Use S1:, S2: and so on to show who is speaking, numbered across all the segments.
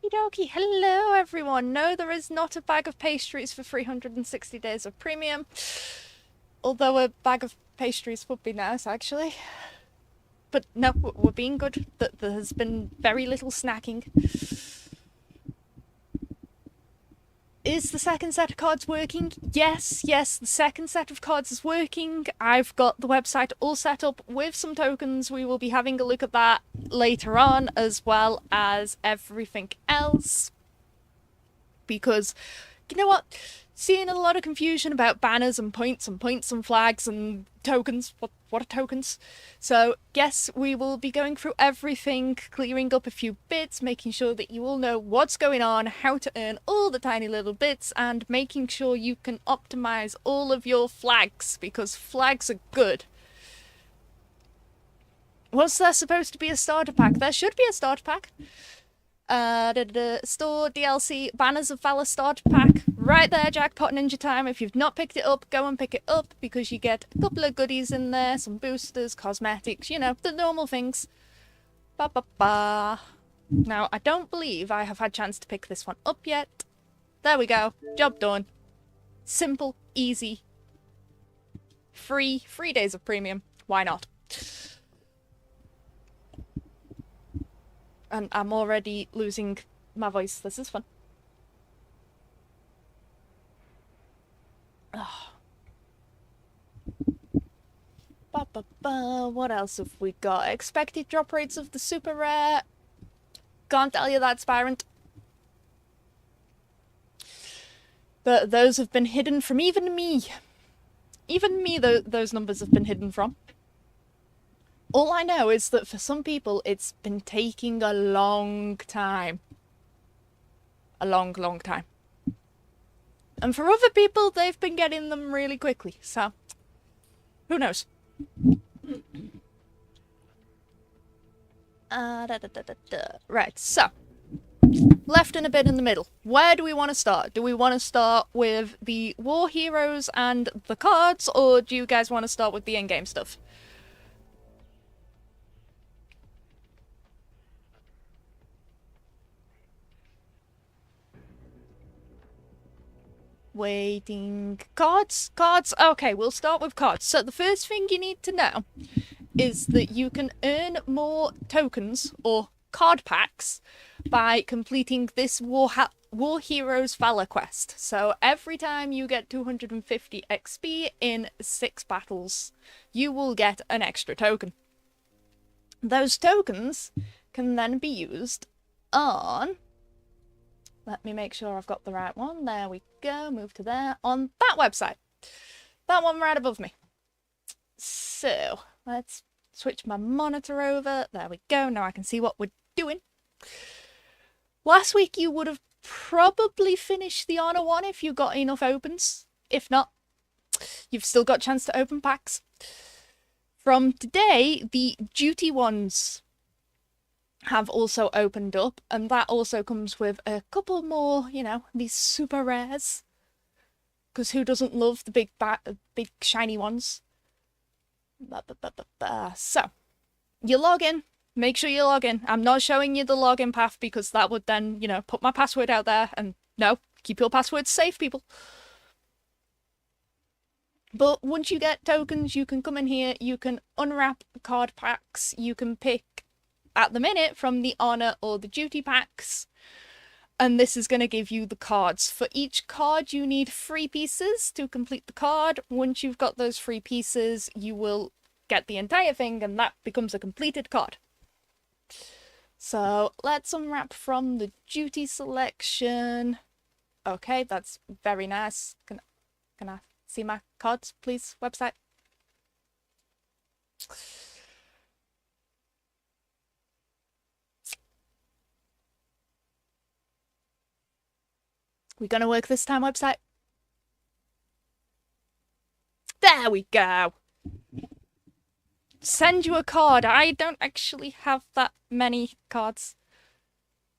S1: Okie dokie. Hello, everyone. No, there is not a bag of pastries for 360 days of premium. Although a bag of pastries would be nice, actually. But no, we're being good. There has been very little snacking. Is the second set of cards working? Yes, the second set of cards is working. I've got the website all set up with some tokens. We will be having a look at that later on, as well as everything else. Because, you know what? Seeing a lot of confusion about banners and points and flags and tokens. What are tokens? So, yes, we will be going through everything, clearing up a few bits, making sure that you all know what's going on, how to earn all the tiny little bits, and making sure you can optimize all of your flags, because flags are good. Was there supposed to be a starter pack? There should be a starter pack. Store DLC Banners of Valor starter pack right there, Jackpot Ninja time. If you've not picked it up, go and pick it up, because you get a couple of goodies in there, some boosters, cosmetics, you know, the normal things. Now, I don't believe I have had a chance to pick this one up yet. There we go, job done. Simple, easy, free 3 days of premium. Why not? And I'm already losing my voice. This is fun. Oh. What else have we got? Expected drop rates of the super rare. Can't tell you that, Spirant. But those have been hidden from even me. Even me, those numbers have been hidden from. All I know is that for some people, it's been taking a long time. A long time. And for other people, they've been getting them really quickly, so who knows? Right, so left and a bit in the middle. Where do we want to start? Do we want to start with the war heroes and the cards, or do you guys want to start with the endgame stuff? Waiting. Cards? Okay, we'll start with cards. So the first thing you need to know is that you can earn more tokens or card packs by completing this War Heroes Valor quest. So every time you get 250 XP in 6 battles, you will get an extra token. Those tokens can then be used on... Let me make sure I've got the right one. There we go. Move to there. On that website. That one right above me. So, let's switch my monitor over. There we go. Now I can see what we're doing. Last week you would have probably finished the Honor one if you got enough opens. If not, you've still got a chance to open packs. From today, the duty ones have also opened up, and that also comes with a couple more, you know, these super rares. Because who doesn't love the big shiny ones? So, you log in. Make sure you log in. I'm not showing you the login path because that would then, you know, put my password out there. And no, keep your passwords safe, people. But once you get tokens, you can come in here. You can unwrap card packs. You can pick at the minute from the honor or the duty packs, and this is going to give you the cards. For each card you need 3 pieces to complete the card. Once you've got those 3 pieces, you will get the entire thing, and that becomes a completed card. So let's unwrap from the duty selection. Okay, that's very nice. Can I see my cards, please, website? We gonna work this time, website? There we go! Send you a card. I don't actually have that many cards.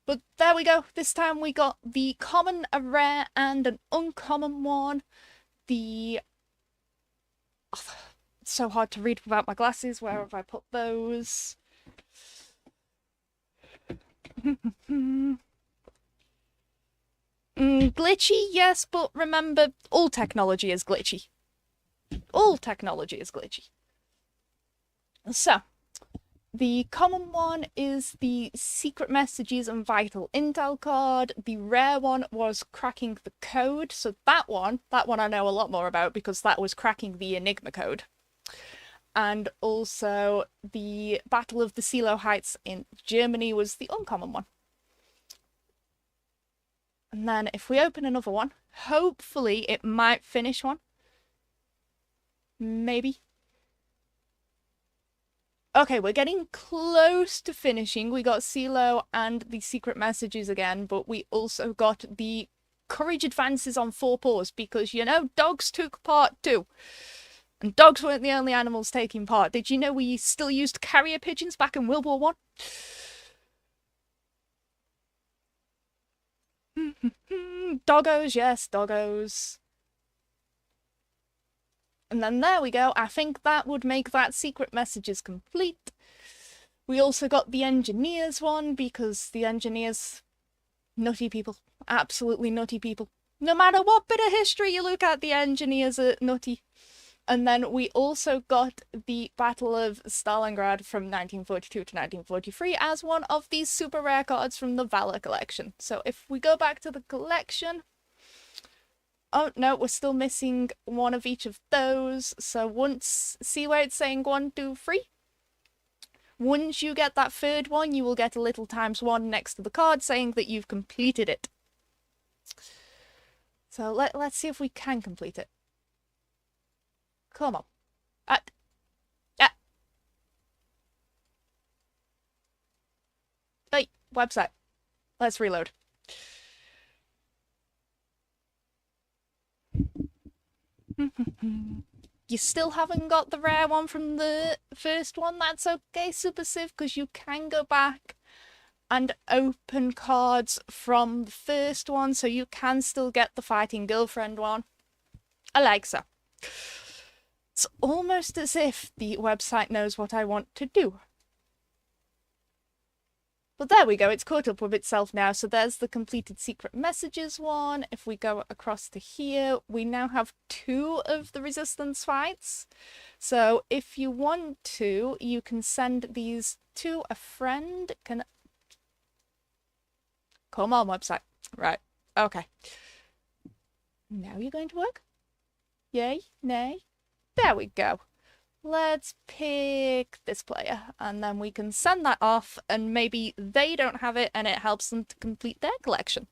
S1: But there we go. This time we got the common, a rare, and an uncommon one. The... Oh, it's so hard to read without my glasses. Where have I put those? Glitchy, yes, but remember, all technology is glitchy. All technology is glitchy. So, the common one is the secret messages and vital intel card. The rare one was cracking the code. So that one I know a lot more about because that was cracking the Enigma code. And also the Battle of the Silo Heights in Germany was the uncommon one. And then if we open another one, hopefully it might finish one. Maybe. Okay, we're getting close to finishing. We got Silo and the secret messages again, but we also got the courage advances on 4 paws because, you know, dogs took part too. And dogs weren't the only animals taking part. Did you know we still used carrier pigeons back in World War I? Doggos, yes, doggos. And then there we go. I think that would make that secret messages complete. We also got the engineers one because the engineers, nutty people, absolutely nutty people. No matter what bit of history you look at, the engineers are nutty. And then we also got the Battle of Stalingrad from 1942 to 1943 as one of these super rare cards from the Valor collection. So if we go back to the collection... Oh, no, we're still missing one of each of those. So once... See where it's saying 1, 2, 3? Once you get that third one, you will get a little ×1 next to the card saying that you've completed it. So let's see if we can complete it. Come on. Hey, website. Let's reload. You still haven't got the rare one from the first one? That's okay, Super Civ, because you can go back and open cards from the first one, so you can still get the Fighting Girlfriend one. I like so. It's almost as if the website knows what I want to do. But there we go, it's caught up with itself now. So there's the completed secret messages one. If we go across to here, we now have 2 of the resistance fights. So if you want to, you can send these to a friend. Come on, website. Right, okay. Now you're going to work? Yay? Nay? There we go. Let's pick this player, and then we can send that off, and maybe they don't have it, and it helps them to complete their collection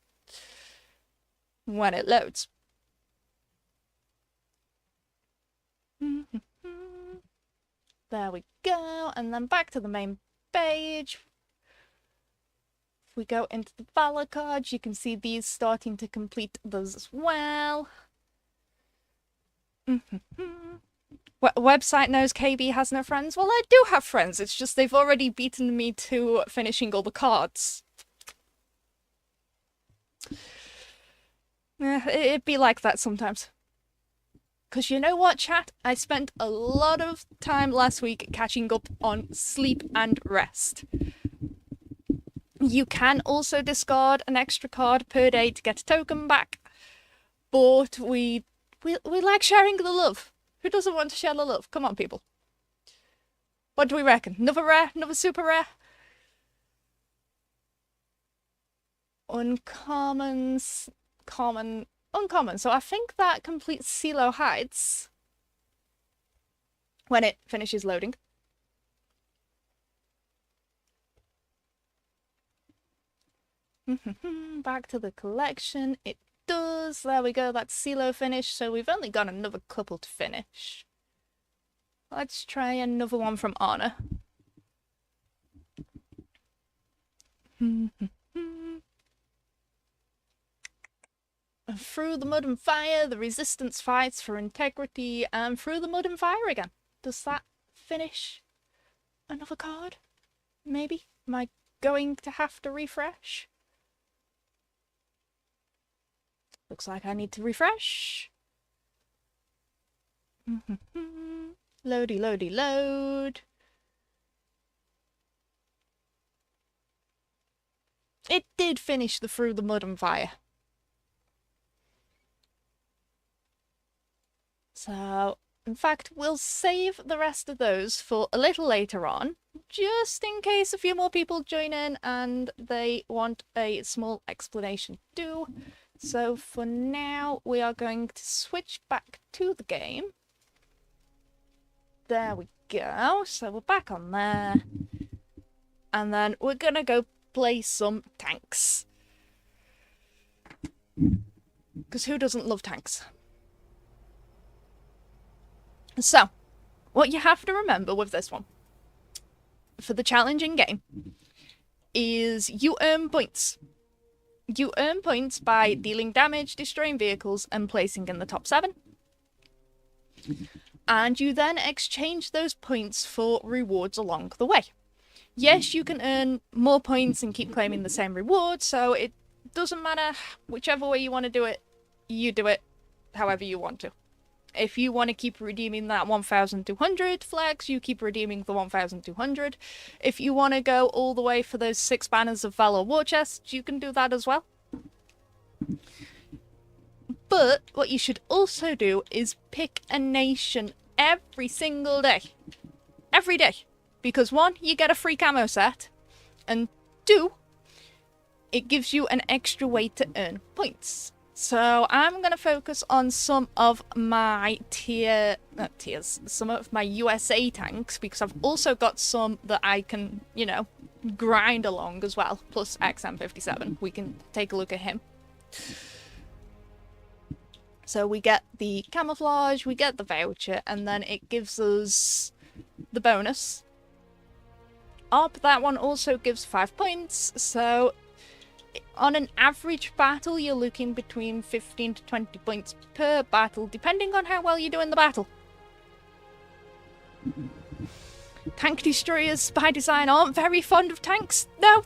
S1: when it loads. There we go, and then back to the main page. If we go into the Valor cards, you can see these starting to complete those as well. Website knows KB has no friends. Well, I do have friends. It's just they've already beaten me to finishing all the cards. It'd be like that sometimes. Because you know what, chat? I spent a lot of time last week catching up on sleep and rest. You can also discard an extra card per day to get a token back. But we like sharing the love. Who doesn't want to share the love? Come on, people. What do we reckon? Another rare? Another super rare? Uncommons. Common. Uncommon. So I think that completes Silo Heights. When it finishes loading. Back to the collection. It does. There we go. That's Silo finished. So we've only got another couple to finish. Let's try another one from Anna. Through the Mud and Fire, the Resistance fights for integrity, and Through the Mud and Fire again. Does that finish another card? Maybe? Am I going to have to refresh? Looks like I need to refresh. Loady, loady, load. It did finish the Through the Mud and Fire. So, in fact, we'll save the rest of those for a little later on, just in case a few more people join in and they want a small explanation too. So for now, we are going to switch back to the game. There we go. So we're back on there. And then we're gonna go play some tanks. Because who doesn't love tanks? So, what you have to remember with this one, for the challenging game, is you earn points. You earn points by dealing damage, destroying vehicles, and placing in the top 7. And you then exchange those points for rewards along the way. Yes, you can earn more points and keep claiming the same reward, so it doesn't matter whichever way you want to do it, you do it however you want to. If you want to keep redeeming that 1,200 flags, you keep redeeming the 1,200. If you want to go all the way for those 6 banners of Valor war chests, you can do that as well. But what you should also do is pick a nation every single day. Every day. Because 1, you get a free camo set, and 2, it gives you an extra way to earn points. So I'm going to focus on some of my some of my USA tanks, because I've also got some that I can, you know, grind along as well, plus XM57. We can take a look at him. So we get the camouflage, we get the voucher, and then it gives us the bonus. That one also gives 5 points, so on an average battle, you're looking between 15 to 20 points per battle, depending on how well you do in the battle. Tank destroyers, by design, aren't very fond of tanks. No,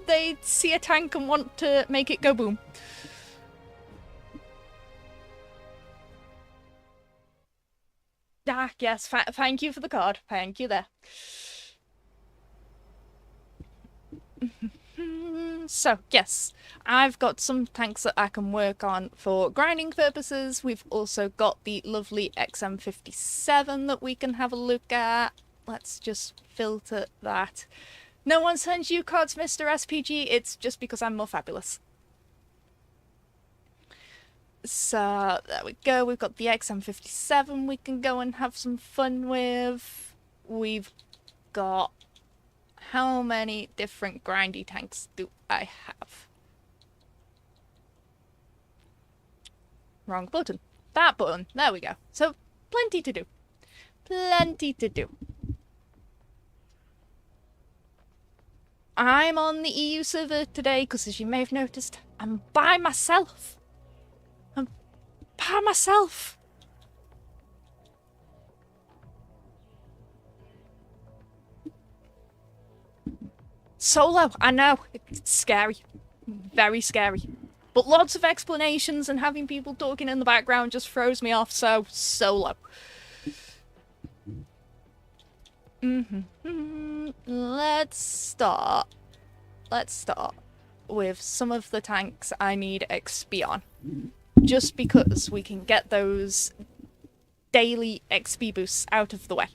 S1: they see a tank and want to make it go boom. Ah, yes, thank you for the card. Thank you there. So, yes, I've got some tanks that I can work on for grinding purposes. We've also got the lovely XM57 that we can have a look at. Let's just filter that. No one sends you cards, Mr. SPG. It's just because I'm more fabulous. So, there we go. We've got the XM57 we can go and have some fun with. We've got... How many different grindy tanks do I have? Wrong button. That button. There we go. So, plenty to do. Plenty to do. I'm on the EU server today because, as you may have noticed, I'm by myself. I'm by myself. Solo, I know, it's scary. Very scary. But lots of explanations and having people talking in the background just throws me off, so solo. Let's start with some of the tanks I need XP on. Just because we can get those daily XP boosts out of the way.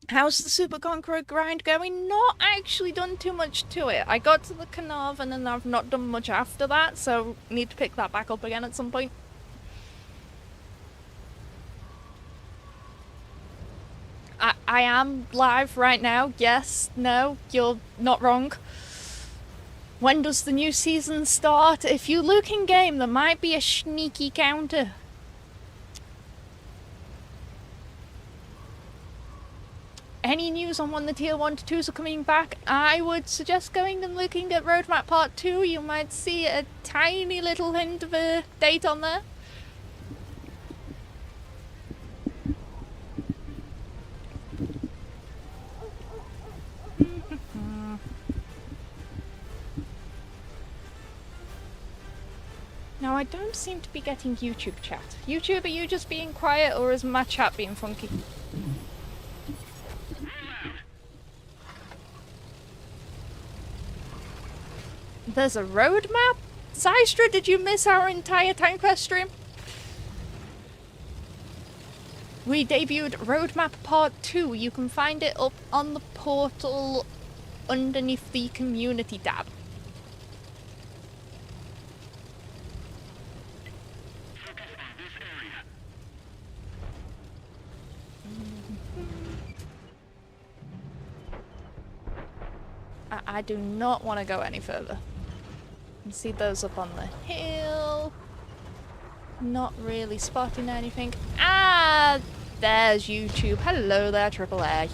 S1: How's the Super Conqueror grind going? Not actually done too much to it. I got to the Carnarvon and I've not done much after that, so need to pick that back up again at some point. I am live right now. Yes, no, you're not wrong. When does the new season start? If you look in game, there might be a sneaky counter. Any news on when the tier 1 to 2s are coming back? I would suggest going and looking at Roadmap Part 2. You might see a tiny little hint of a date on there. I don't seem to be getting YouTube chat. YouTube, are you just being quiet, or is my chat being funky? There's a road map? Zystra, did you miss our entire Time Quest stream? We debuted Roadmap Part 2. You can find it up on the portal underneath the community tab. I do not want to go any further. You can see those up on the hill. Not really spotting anything. Ah, there's YouTube. Hello there, AAA.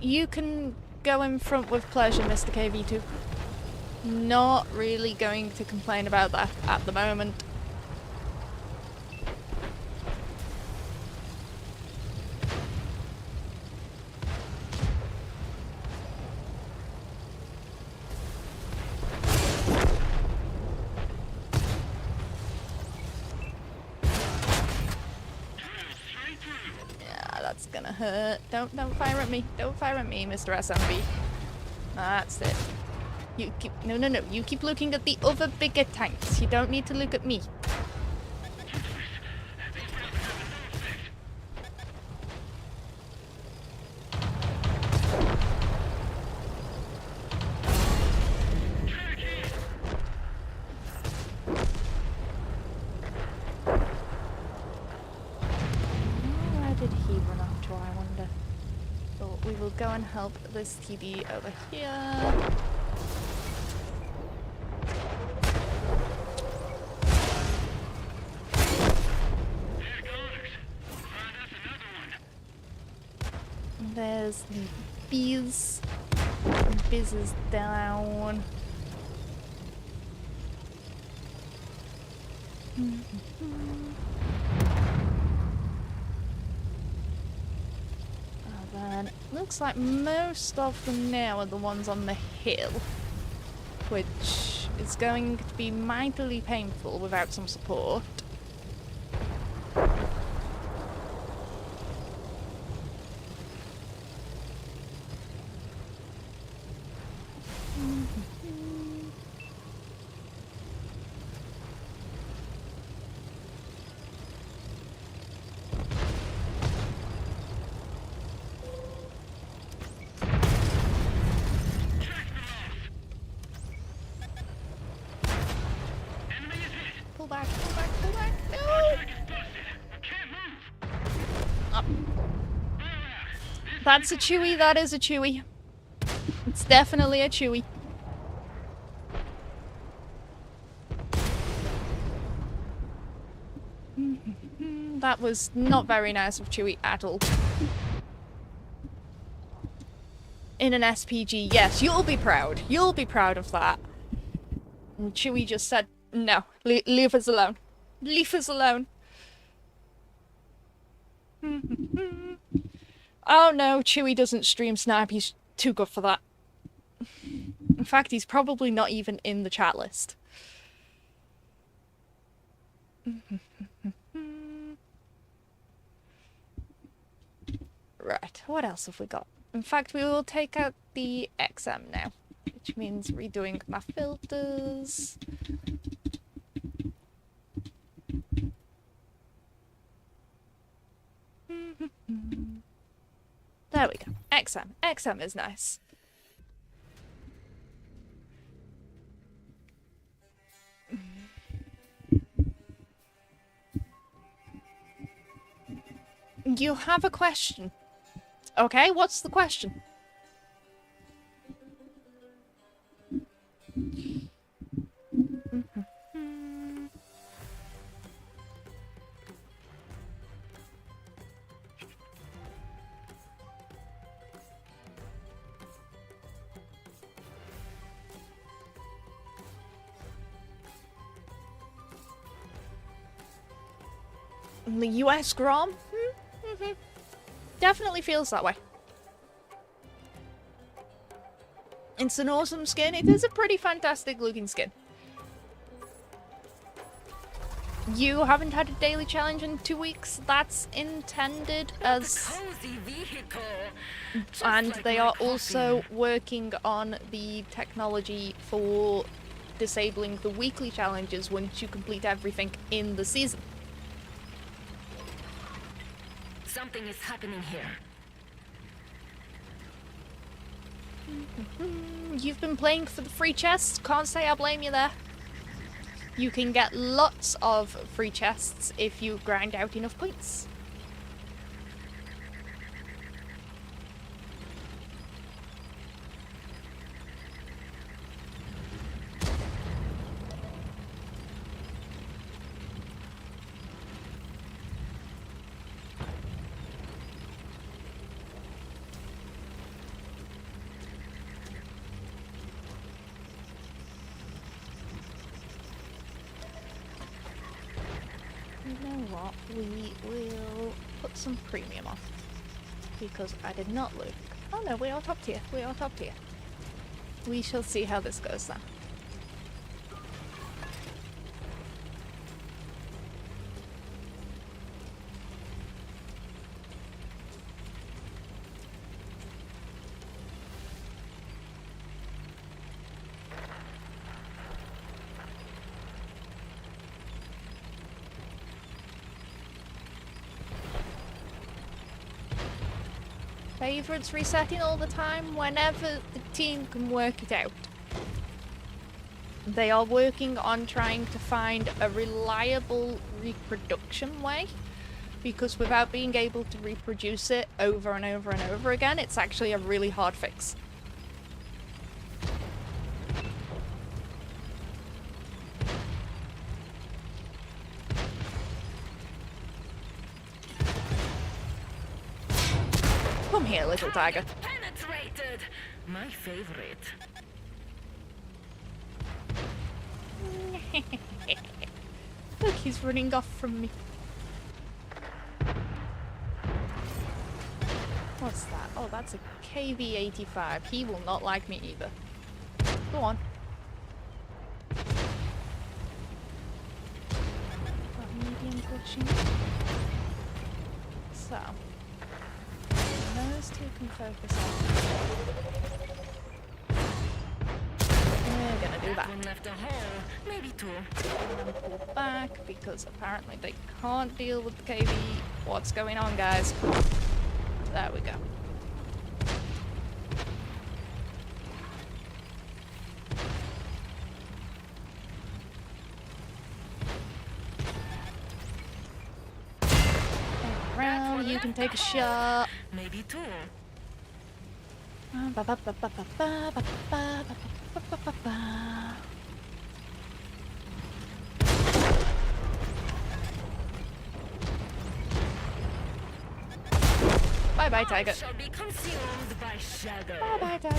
S1: You can go in front with pleasure, Mr. KV2. Not really going to complain about that at the moment. That's gonna hurt. Don't fire at me. Don't fire at me, Mr. SMB. That's it. You keep no. You keep looking at the other bigger tanks. You don't need to look at me. Go and help this TD over here. There's the bees. Biz is down. Looks like most of them now are the ones on the hill, which is going to be mightily painful without some support. That's a Chewie, that is a Chewie. It's definitely a Chewie. That was not very nice of Chewie at all. In an SPG, yes, you'll be proud. You'll be proud of that. And Chewie just said, no, leave us alone. Leave us alone. Oh no, Chewie doesn't stream snipe, he's too good for that. In fact, he's probably not even in the chat list. Right, what else have we got? In fact, we will take out the XM now, which means redoing my filters. There we go. XM. XM is nice. You have a question. Okay, what's the question? And the US Grom? Mm-hmm. Definitely feels that way. It's an awesome skin. It is a pretty fantastic looking skin. You haven't had a daily challenge in 2 weeks. That's intended as... And they are also working on the technology for disabling the weekly challenges once you complete everything in the season.
S2: Something is happening here.
S1: You've been playing for the free chests. Can't say I blame you there. You can get lots of free chests if you grind out enough points. You know what? We will put some premium on. Because I did not look. Oh no, we are top tier. We are top tier. We shall see how this goes then. Favourites resetting all the time whenever the team can work it out. They are working on trying to find a reliable reproduction way, because without being able to reproduce it over and over and over again, it's actually a really hard fix. Come here, little tiger.
S2: Penetrated. My favorite.
S1: Look, he's running off from me. What's that? Oh, that's a KV-85. He will not like me either. Go on. Got medium pushing. So. Those two can focus on. We're gonna do that.
S2: One left a hole, maybe two.
S1: And then pull back because apparently they can't deal with the KV. What's going on, guys? There we go. Around, you can take a shot.
S2: Maybe two.
S1: Bye bye, tiger.
S2: Shall be consumed by shadow.
S1: Bye bye, tiger.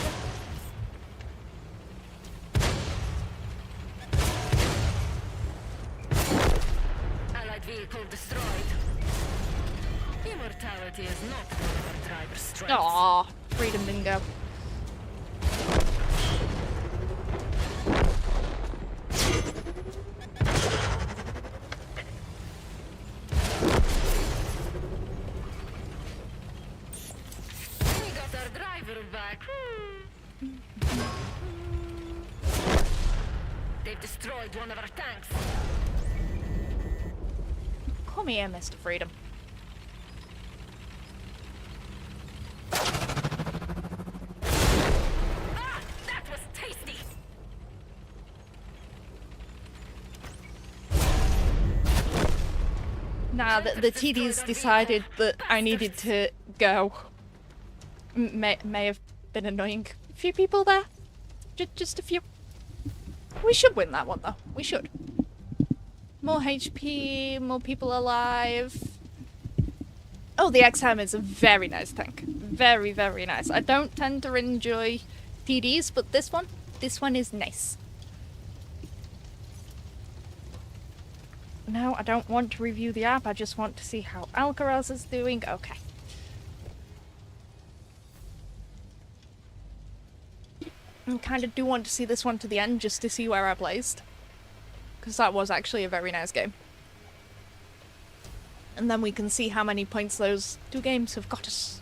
S2: Allied vehicle destroyed. Immortality is not one of our driver's strengths.
S1: Aww, freedom bingo.
S2: We got our driver back. They've destroyed one of our tanks.
S1: Come here, Mr. Freedom.
S2: Ah, that was tasty.
S1: Nah, the TDs decided that I needed to go. May have been annoying a few people there. Just a few. We should win that one though. We should. More HP, more people alive. Oh, the XM is a very nice tank. Very, very nice. I don't tend to enjoy TDs, but this one is nice. No, I don't want to review the app. I just want to see how Alcaraz is doing. Okay. I kind of do want to see this one to the end just to see where I placed. Because that was actually a very nice game. And then we can see how many points those 2 games have got us.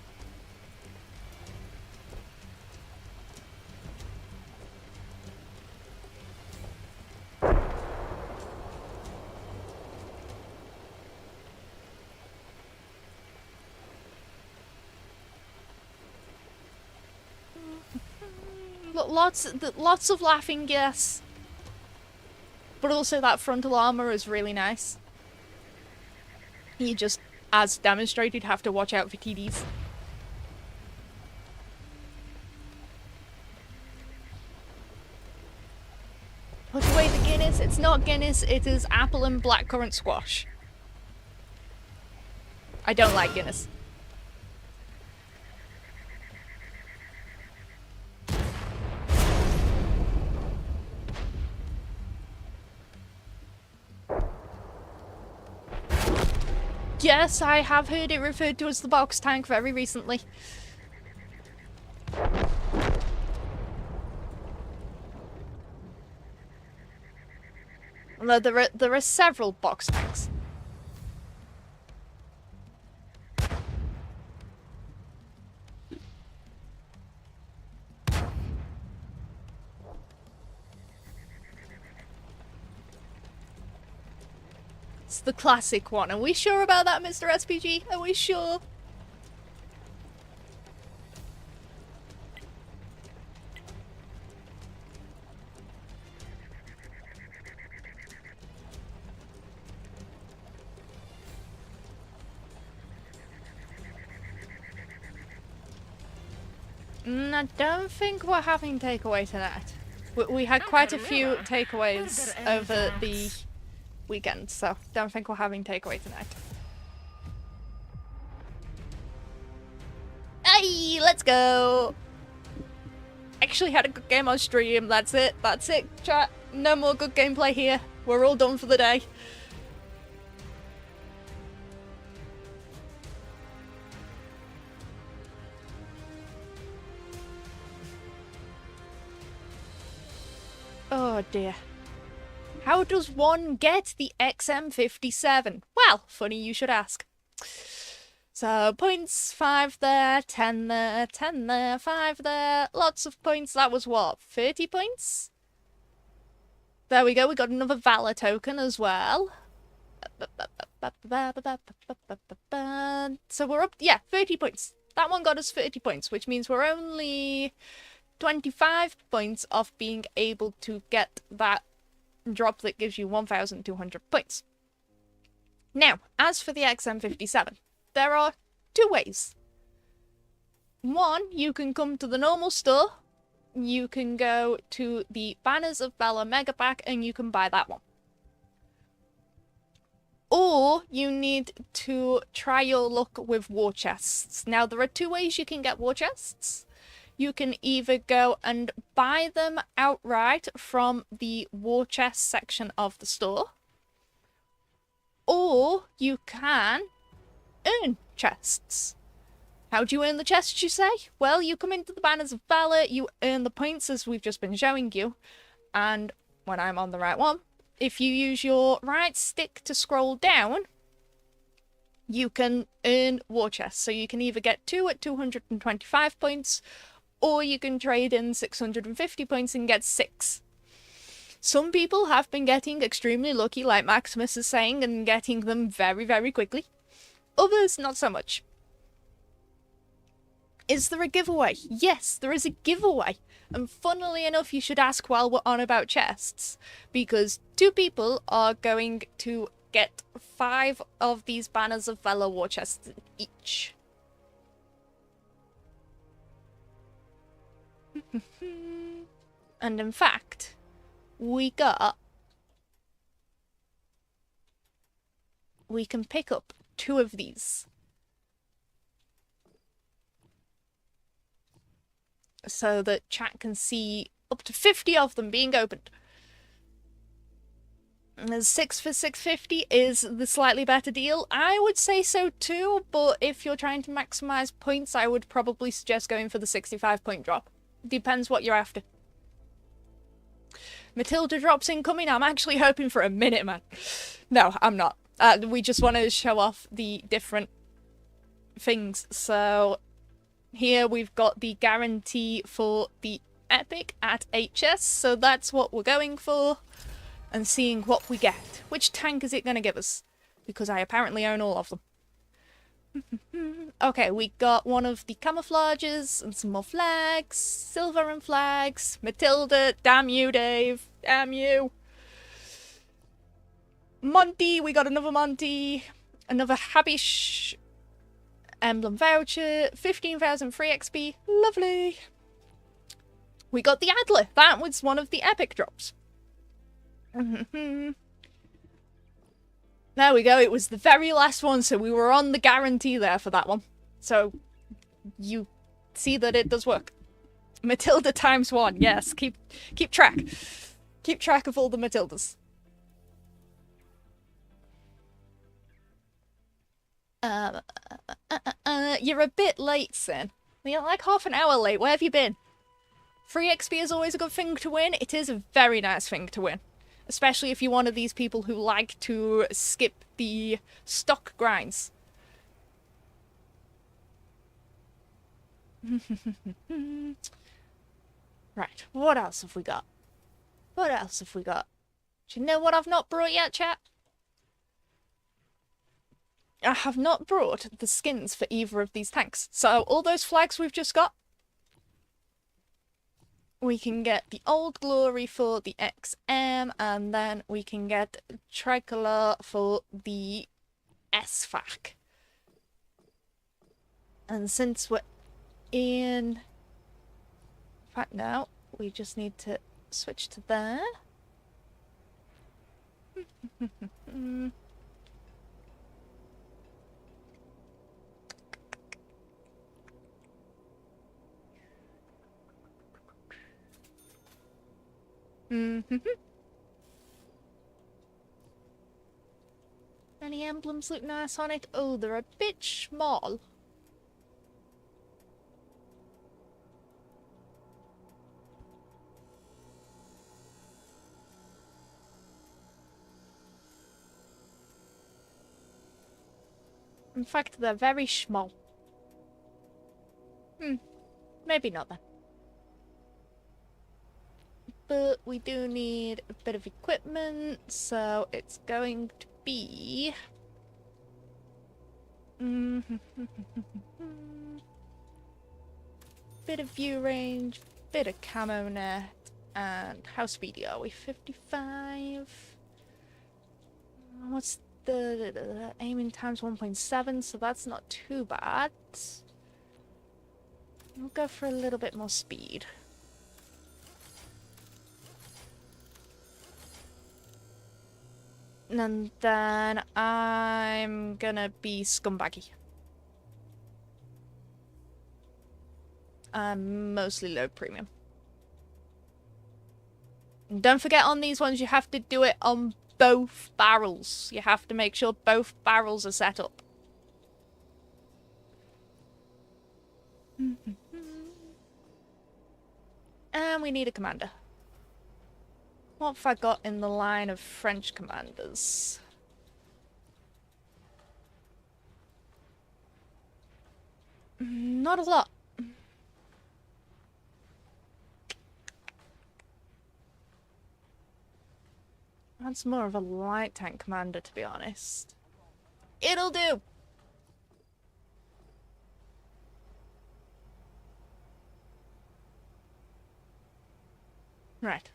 S1: Lots of laughing, yes. But also that frontal armor is really nice. You just, as demonstrated, have to watch out for TDs. Put away the Guinness. It's not Guinness, it is apple and blackcurrant squash. I don't like Guinness. Yes, I have heard it referred to as the box tank very recently. Although there are several box tanks. It's the classic one. Are we sure about that, Mr. SPG? Are we sure? I don't think we're having takeaway tonight. We had quite a few takeaways over the weekend, so don't think we're having takeaway tonight. Hey, let's go! Actually had a good game on stream, that's it, chat. No more good gameplay here. We're all done for the day. Oh dear. How does one get the XM57? Well, funny you should ask. So, points, 5 there, 10 there, 10 there, 5 there. Lots of points. That was what, 30 points? There we go, we got another Valor token as well. So we're up, yeah, 30 points. That one got us 30 points, which means we're only 25 points off being able to get that drop that gives you 1,200 points. Now, as for the XM57, there are 2 ways. One, you can come to the normal store, you can go to the Banners of Valor Mega Pack and you can buy that one. Or you need to try your luck with war chests. Now, there are 2 ways you can get war chests. You can either go and buy them outright from the war chest section of the store, or you can earn chests. How do you earn the chests, you say? Well, you come into the Banners of Valor, you earn the points as we've just been showing you, and when I'm on the right one, if you use your right stick to scroll down, you can earn war chests. So you can either get 2 at 225 points, or you can trade in 650 points and get 6. Some people have been getting extremely lucky, like Maximus is saying, and getting them very, very quickly. Others, not so much. Is there a giveaway? Yes, there is a giveaway. And funnily enough, you should ask while we're on about chests, because 2 people are going to get 5 of these Banners of Valor war chests each. And in fact, we can pick up 2 of these. So that chat can see up to 50 of them being opened. 6 for 650 is the slightly better deal. I would say so too, but if you're trying to maximize points, I would probably suggest going for the 65 point drop. Depends what you're after. Matilda drops incoming. I'm actually hoping for a Minuteman. No, I'm not. We just want to show off the different things. So here we've got the guarantee for the Epic at HS, so that's what we're going for. And seeing what we get. Which tank is it going to give us? Because I apparently own all of them. Okay, we got one of the camouflages and some more flags. Silver and flags. Matilda, damn you, Dave. Damn you. Monty, we got another Monty. Another Habish emblem voucher. 15,000 free XP. Lovely. We got the Adler. That was one of the epic drops. There we go, it was the very last one, so we were on the guarantee there for that one. So, you see that it does work. Matilda ×1, yes, keep track. Keep track of all the Matildas. You're a bit late, Sin. You're like half an hour late, where have you been? Free XP is always a good thing to win. It is a very nice thing to win. Especially if you're one of these people who like to skip the stock grinds. Right, what else have we got? What else have we got? Do you know what I've not brought yet, chat? I have not brought the skins for either of these tanks. So all those flags we've just got, we can get the Old Glory for the XM, and then we can get Tricolor for the SFAC. And since we're in... In fact, now we just need to switch to there. Any emblems look nice on it? Oh, they're a bit small. In fact, they're very small. Maybe not then. But we do need a bit of equipment, so it's going to be... bit of view range, bit of camo net, and how speedy are we? 55? What's the aiming times 1.7, so that's not too bad. We'll go for a little bit more speed. And then I'm gonna be scumbaggy. Mostly low premium. And don't forget on these ones you have to do it on both barrels. You have to make sure both barrels are set up. And we need a commander. What have I got in the line of French commanders? Not a lot. That's more of a light tank commander, to be honest. It'll do! Right.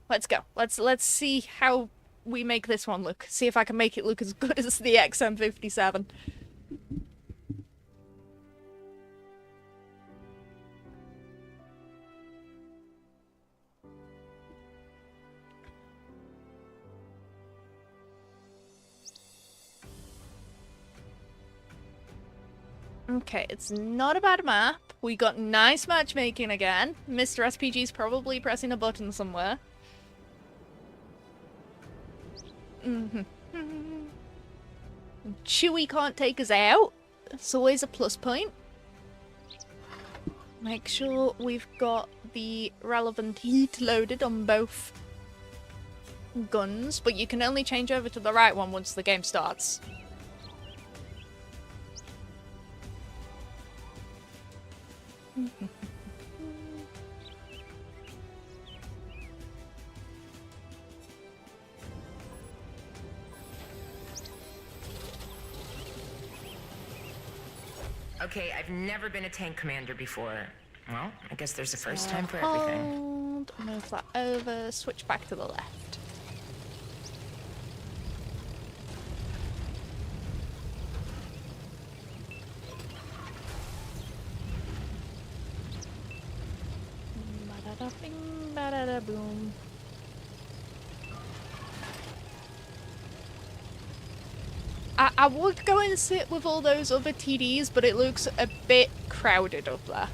S1: Let's go. Let's see how we make this one look. See if I can make it look as good as the XM57. Okay, it's not a bad map. We got nice matchmaking again. Mr. SPG's probably pressing a button somewhere. Chewie can't take us out. It's always a plus point. Make sure we've got the relevant heat loaded on both guns, but you can only change over to the right one once the game starts.
S3: Okay, I've never been a tank commander before. Well, I guess there's a first time for everything.
S1: Hold, move that over, switch back to the left. Ba-da-da-bing, ba-da-da-boom. I would go and sit with all those other TDs, but it looks a bit crowded up there.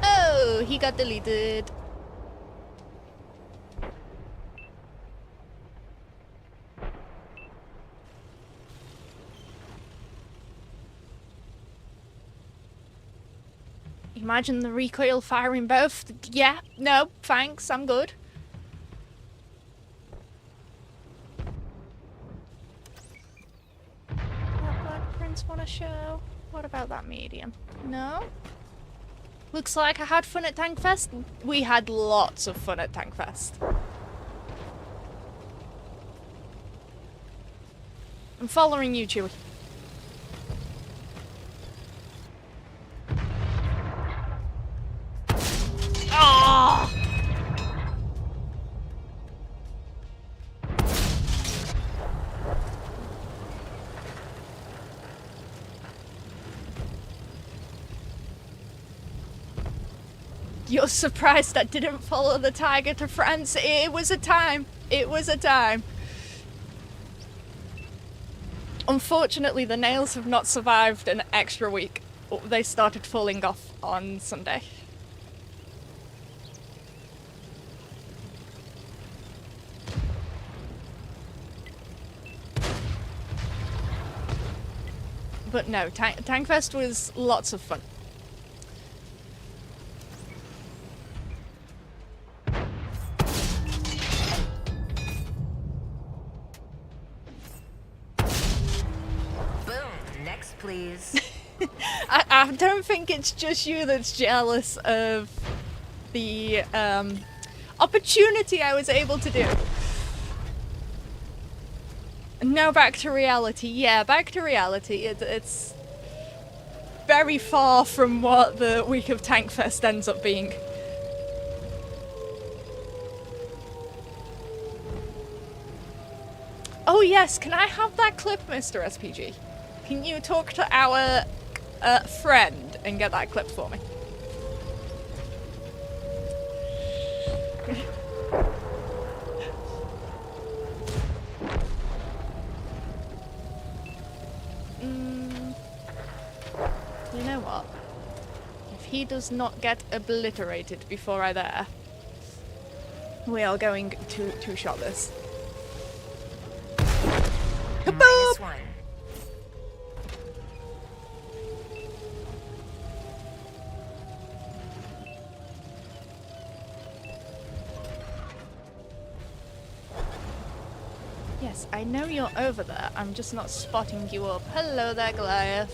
S1: Oh, he got deleted. Imagine the recoil firing both. Yeah, no, thanks, I'm good. What Black Prince want to show? What about that medium? No? Looks like I had fun at Tankfest. We had lots of fun at Tankfest. I'm following you, Chewie. Oh! You're surprised I didn't follow the tiger to France? It was a time. It was a time. Unfortunately, the nails have not survived an extra week. They started falling off on Sunday. But no, Tankfest was lots of fun.
S3: Boom, next please.
S1: I don't think it's just you that's jealous of the opportunity I was able to do. No, back to reality. Yeah, back to reality. It's very far from what the week of Tankfest ends up being. Oh yes, can I have that clip, Mr. SPG? Can you talk to our friend and get that clip for me? You know what? If he does not get obliterated before I there, we are going to shot this. Kaboom!
S3: -1.
S1: Yes, I know you're over there. I'm just not spotting you up. Hello there, Goliath.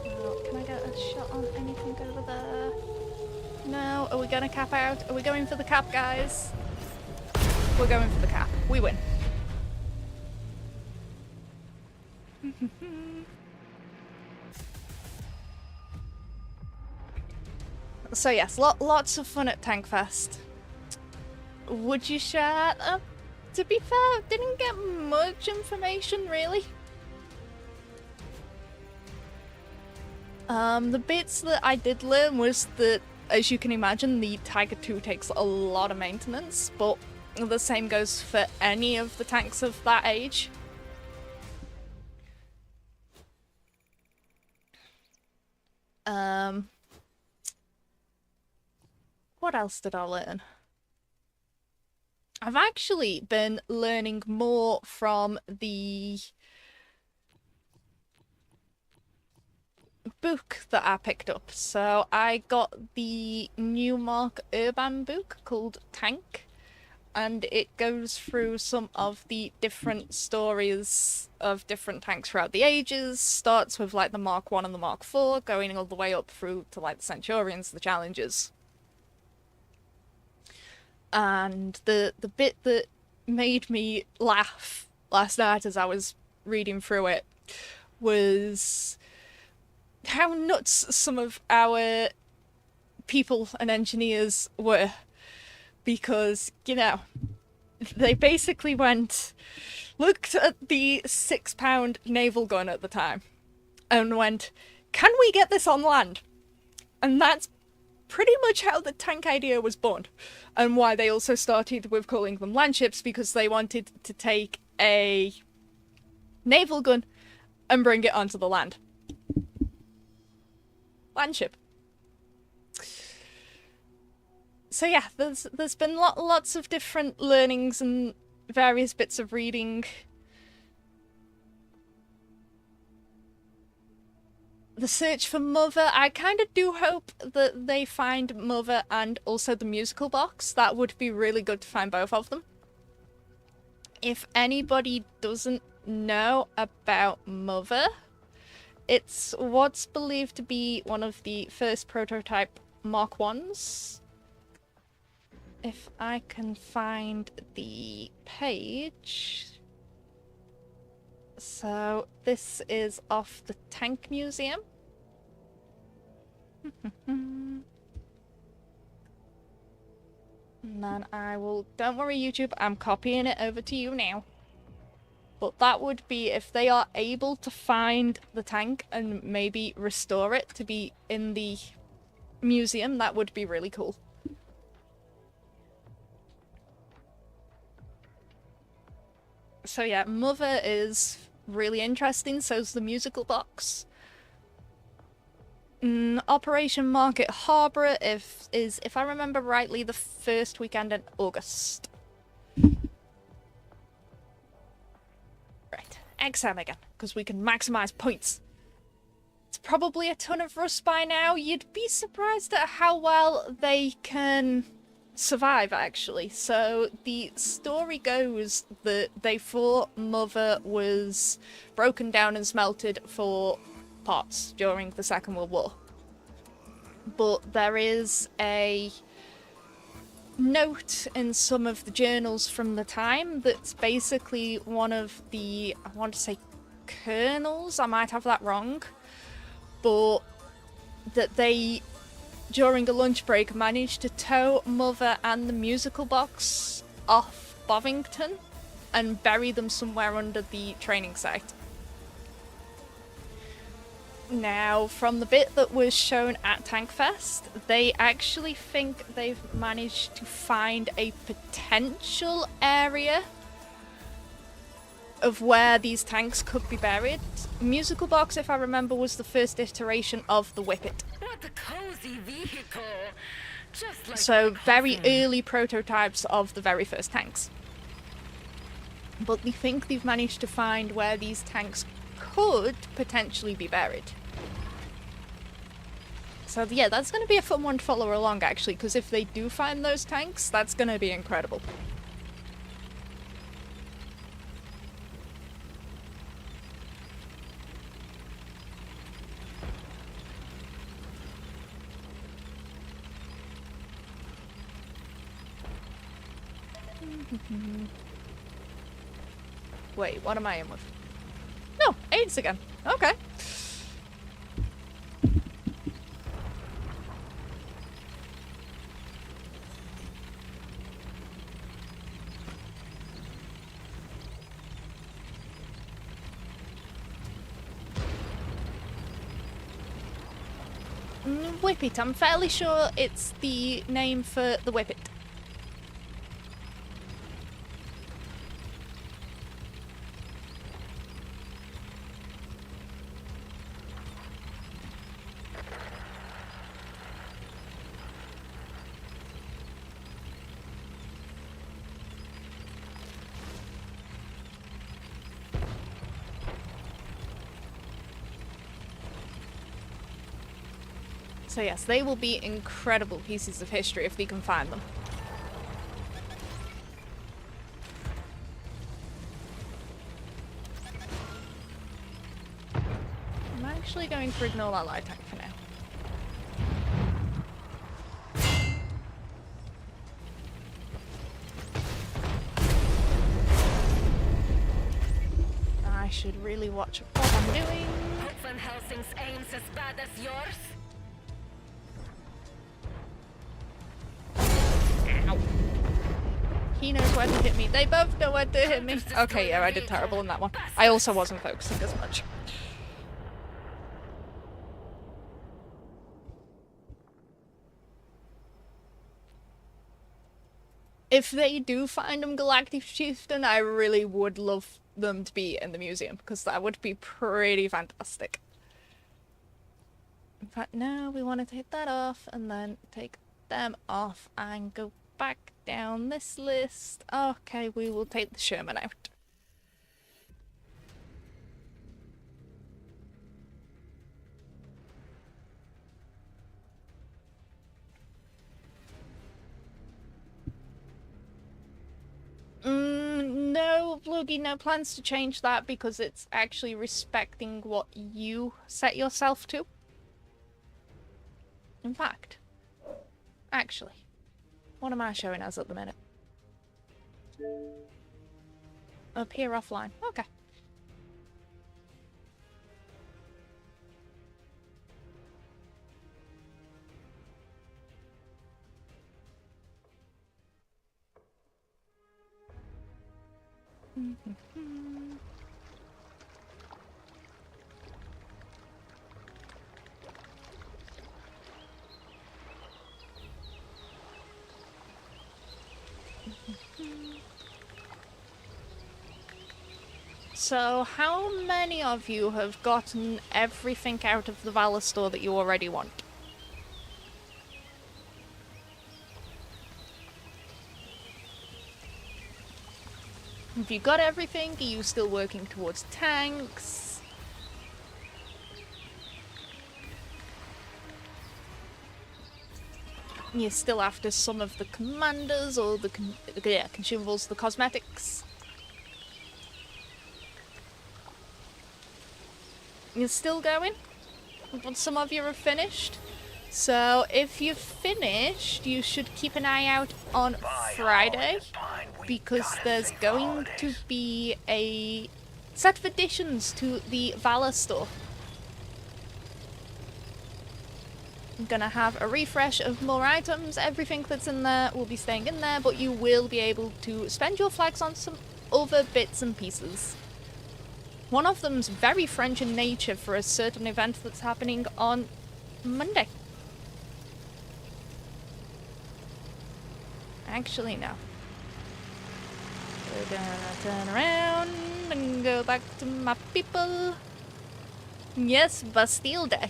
S1: Oh, can I get a shot on anything over there? No. Are we gonna cap out? Are we going for the cap, guys? We're going for the cap. We win. So yes, lots of fun at Tankfest. Would you share? To be fair, didn't get much information really. The bits that I did learn was that, as you can imagine, the Tiger 2 takes a lot of maintenance, but the same goes for any of the tanks of that age. Um, what else did I learn? I've actually been learning more from the book that I picked up. So I got the new Mark Urban book called Tank, and it goes through some of the different stories of different tanks throughout the ages. Starts with like the Mark 1 and the Mark 4, going all the way up through to like the Centurions, the Challengers. And the bit that made me laugh last night as I was reading through it was how nuts some of our people and engineers were. Because, you know, they basically looked at the 6-pound naval gun at the time and went, can we get this on land? And that's pretty much how the tank idea was born, and why they also started with calling them land ships, because they wanted to take a naval gun and bring it onto the land. Land ship. So yeah, there's been lots of different learnings and various bits of reading. The search for Mother, I kind of do hope that they find Mother and also the musical box. That would be really good to find both of them. If anybody doesn't know about Mother, it's what's believed to be one of the first prototype Mark 1s. If I can find the page. So this is off the Tank Museum. And then I will, don't worry YouTube, I'm copying it over to you now. But that would be if they are able to find the tank and maybe restore it to be in the museum, that would be really cool. So yeah, Mother is really interesting, so's the musical box. Operation Market Harbour if I remember rightly, the first weekend in August. Right, exam again, because we can maximise points. It's probably a ton of rust by now. You'd be surprised at how well they can survive, actually. So the story goes that they thought Mother was broken down and smelted for parts during the Second World War. But there is a note in some of the journals from the time that's basically one of the, I want to say colonels, I might have that wrong, but that they, during a lunch break, managed to tow Mother and the musical box off Bovington and bury them somewhere under the training site. Now, from the bit that was shown at Tankfest, they actually think they've managed to find a potential area of where these tanks could be buried. Musical box, if I remember, was the first iteration of the Whippet.
S2: What a cozy vehicle! Just like
S1: So
S2: my
S1: very
S2: coffin.
S1: early prototypes of the very first tanks. But they think they've managed to find where these tanks could potentially be buried. So yeah, that's going to be a fun one to follow along, actually, because if they do find those tanks, that's going to be incredible. Wait, what am I in with? No, AIDS again. Okay. Whippet, I'm fairly sure it's the name for the Whippet. So yes, they will be incredible pieces of history if we can find them. I'm actually going to ignore that light tank for now. I should really watch what I'm doing.
S2: Hope Van Helsing's aim's as bad as yours.
S1: Ow. He knows where to hit me. They both know where to hit me. Okay, yeah, I did terrible in that one. I also wasn't focusing as much. If they do find them Galactic Chieftain, I really would love them to be in the museum, because that would be pretty fantastic. In fact, no, we want to take that off, and then take them off, and go back down this list. Okay, we will take the Sherman out. No, Bloogie, no plans to change that because it's actually respecting what you set yourself to. In fact, actually, what am I showing us at the minute? Appear offline. Okay. So, how many of you have gotten everything out of the Valor store that you already want? Have you got everything? Are you still working towards tanks? You're still after some of the commanders or the consumables, the cosmetics? You're still going? But some of you are finished. So if you've finished, you should keep an eye out on Friday, because there's going to be a set of additions to the Valor store. I'm gonna have a refresh of more items. Everything that's in there will be staying in there, but you will be able to spend your flags on some other bits and pieces. One of them's very French in nature for a certain event that's happening on Monday. Actually, no. We're gonna turn around and go back to my people. Yes, Bastille Day.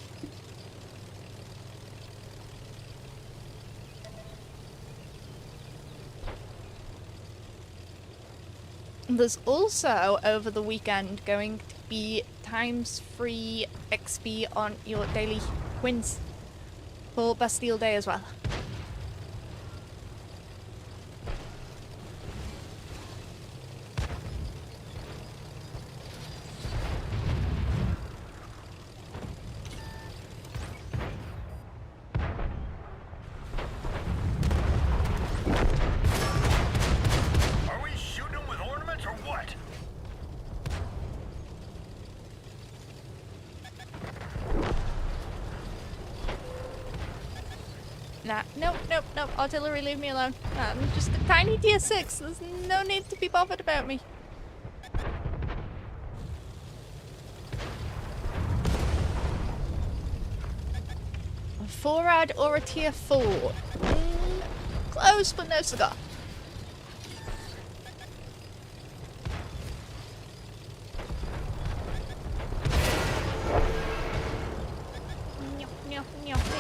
S1: There's also, over the weekend, going to be ×3 XP on your daily wins for Bastille Day as well. Nah, nope, artillery, leave me alone. I'm just a tiny tier 6, there's no need to be bothered about me. A 4-rad or a tier 4? Close, but no cigar.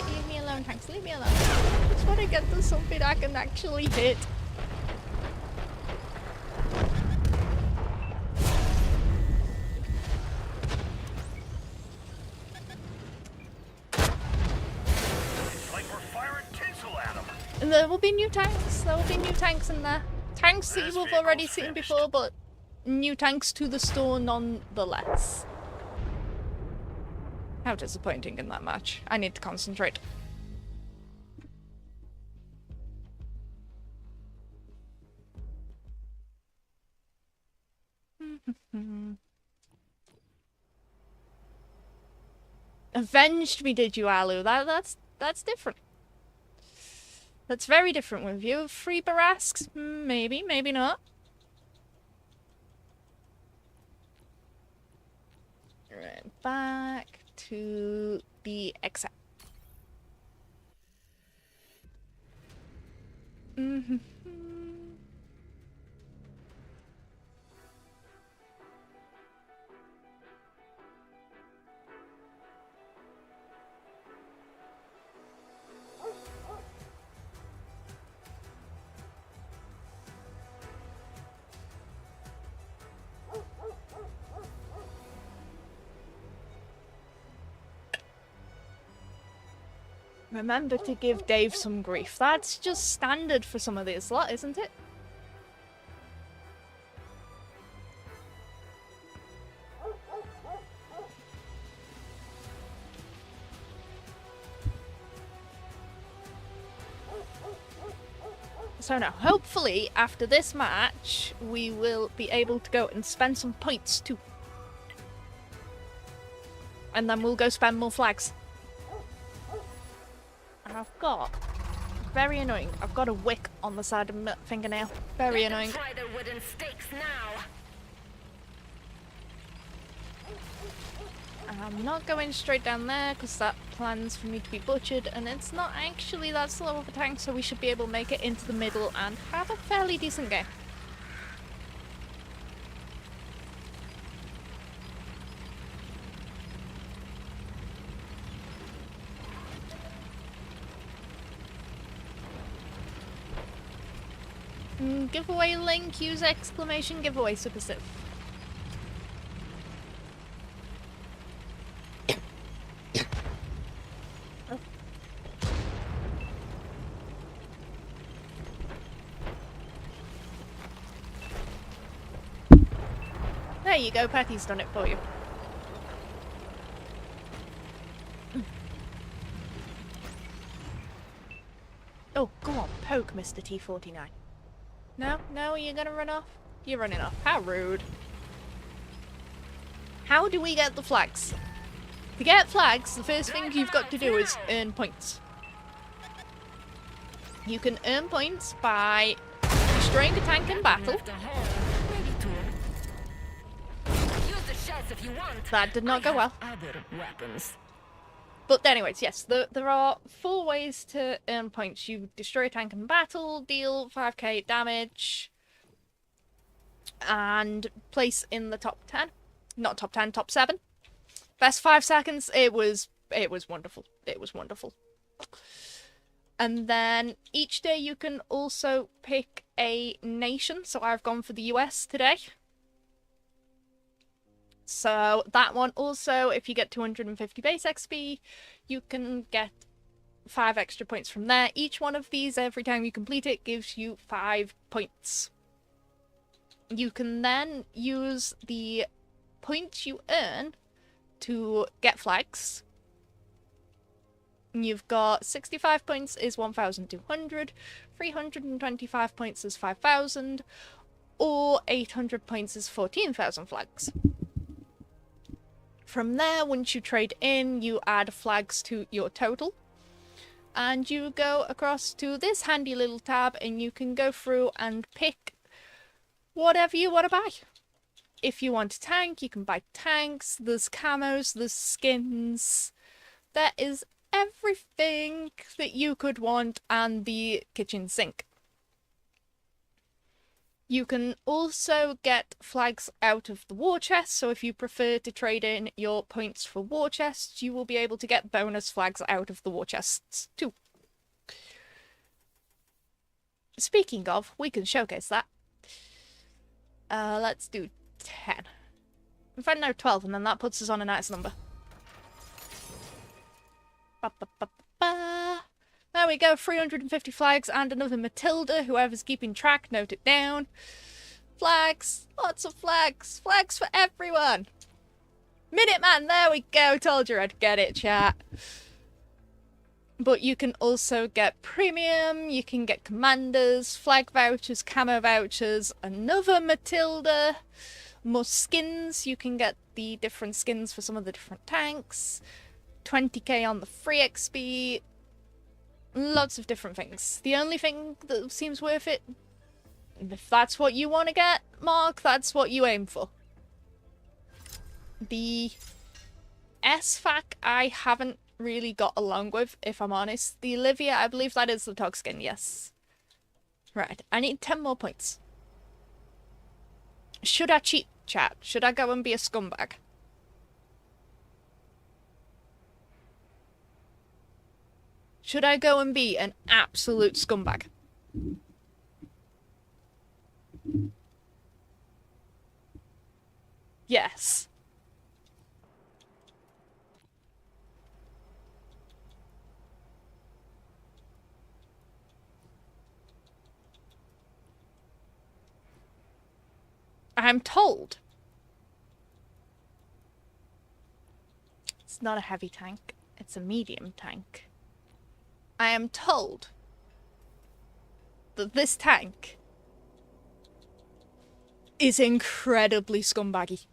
S1: Leave me alone, tanks, leave me alone. I just want to get to something I can actually hit. will be new tanks. There will be new tanks in there. Tanks that you've already seen before, but new tanks to the store nonetheless. How disappointing in that match. I need to concentrate. Avenged me, did you, Alu? That's different. That's very different with you. Free Barasks? Maybe, maybe not. Right, back to the exit. Remember to give Dave some grief. That's just standard for some of these lot, isn't it? So now, hopefully, after this match, we will be able to go and spend some points too. And then we'll go spend more flags. And I've got... very annoying. I've got a wick on the side of my fingernail. Very annoying.
S2: Try their wooden stakes now.
S1: I'm not going straight down there because that plans for me to be butchered, and it's not actually that slow of a tank, so we should be able to make it into the middle and have a fairly decent game. Giveaway link, use exclamation giveaway super stiff. There you go, Patty's done it for you. Oh, go on, poke Mr. T49. No? No? You're gonna run off? You're running off. How rude. How do we get the flags? To get flags, the first thing you've got to do is earn points. You can earn points by destroying a tank in battle. That did not go well.
S2: Other weapons.
S1: But anyways, yes, there are 4 ways to earn points. You destroy a tank in battle, deal 5k damage, and place in the top 10. Not top 10, top 7. Best 5 seconds, it was wonderful. It was wonderful. And then each day you can also pick a nation. So I've gone for the US today. So that one also, if you get 250 base XP, you can get 5 extra points from there. Each one of these, every time you complete it, gives you 5 points. You can then use the points you earn to get flags. You've got 65 points is 1,200, 325 points is 5,000, or 800 points is 14,000 flags. From there, once you trade in, you add flags to your total. And you go across to this handy little tab and you can go through and pick whatever you want to buy. If you want a tank, you can buy tanks, there's camos, there's skins. There is everything that you could want and the kitchen sink. You can also get flags out of the war chest, so if you prefer to trade in your points for war chests, you will be able to get bonus flags out of the war chests too. Speaking of, we can showcase that. Let's do 10. In fact, no, 12, and then that puts us on a nice number. Ba, ba, ba, ba. There we go, 350 flags and another Matilda. Whoever's keeping track, note it down. Flags, lots of flags. Flags for everyone. Minuteman, there we go. Told you I'd get it, chat. But you can also get premium, you can get commanders, flag vouchers, camo vouchers, another Matilda, more skins. You can get the different skins for some of the different tanks, 20k on the free XP, lots of different things. The only thing that seems worth it, if that's what you want to get, Mark, that's what you aim for. The SFAC I haven't really got along with, if I'm honest. The Olivia, I believe that is the Tog skin, yes. Right, I need 10 more points. Should I cheat, chat? Should I go and be a scumbag? Should I go and be an absolute scumbag? Yes. I'm told it's not a heavy tank, it's a medium tank. I am told that this tank is incredibly scumbaggy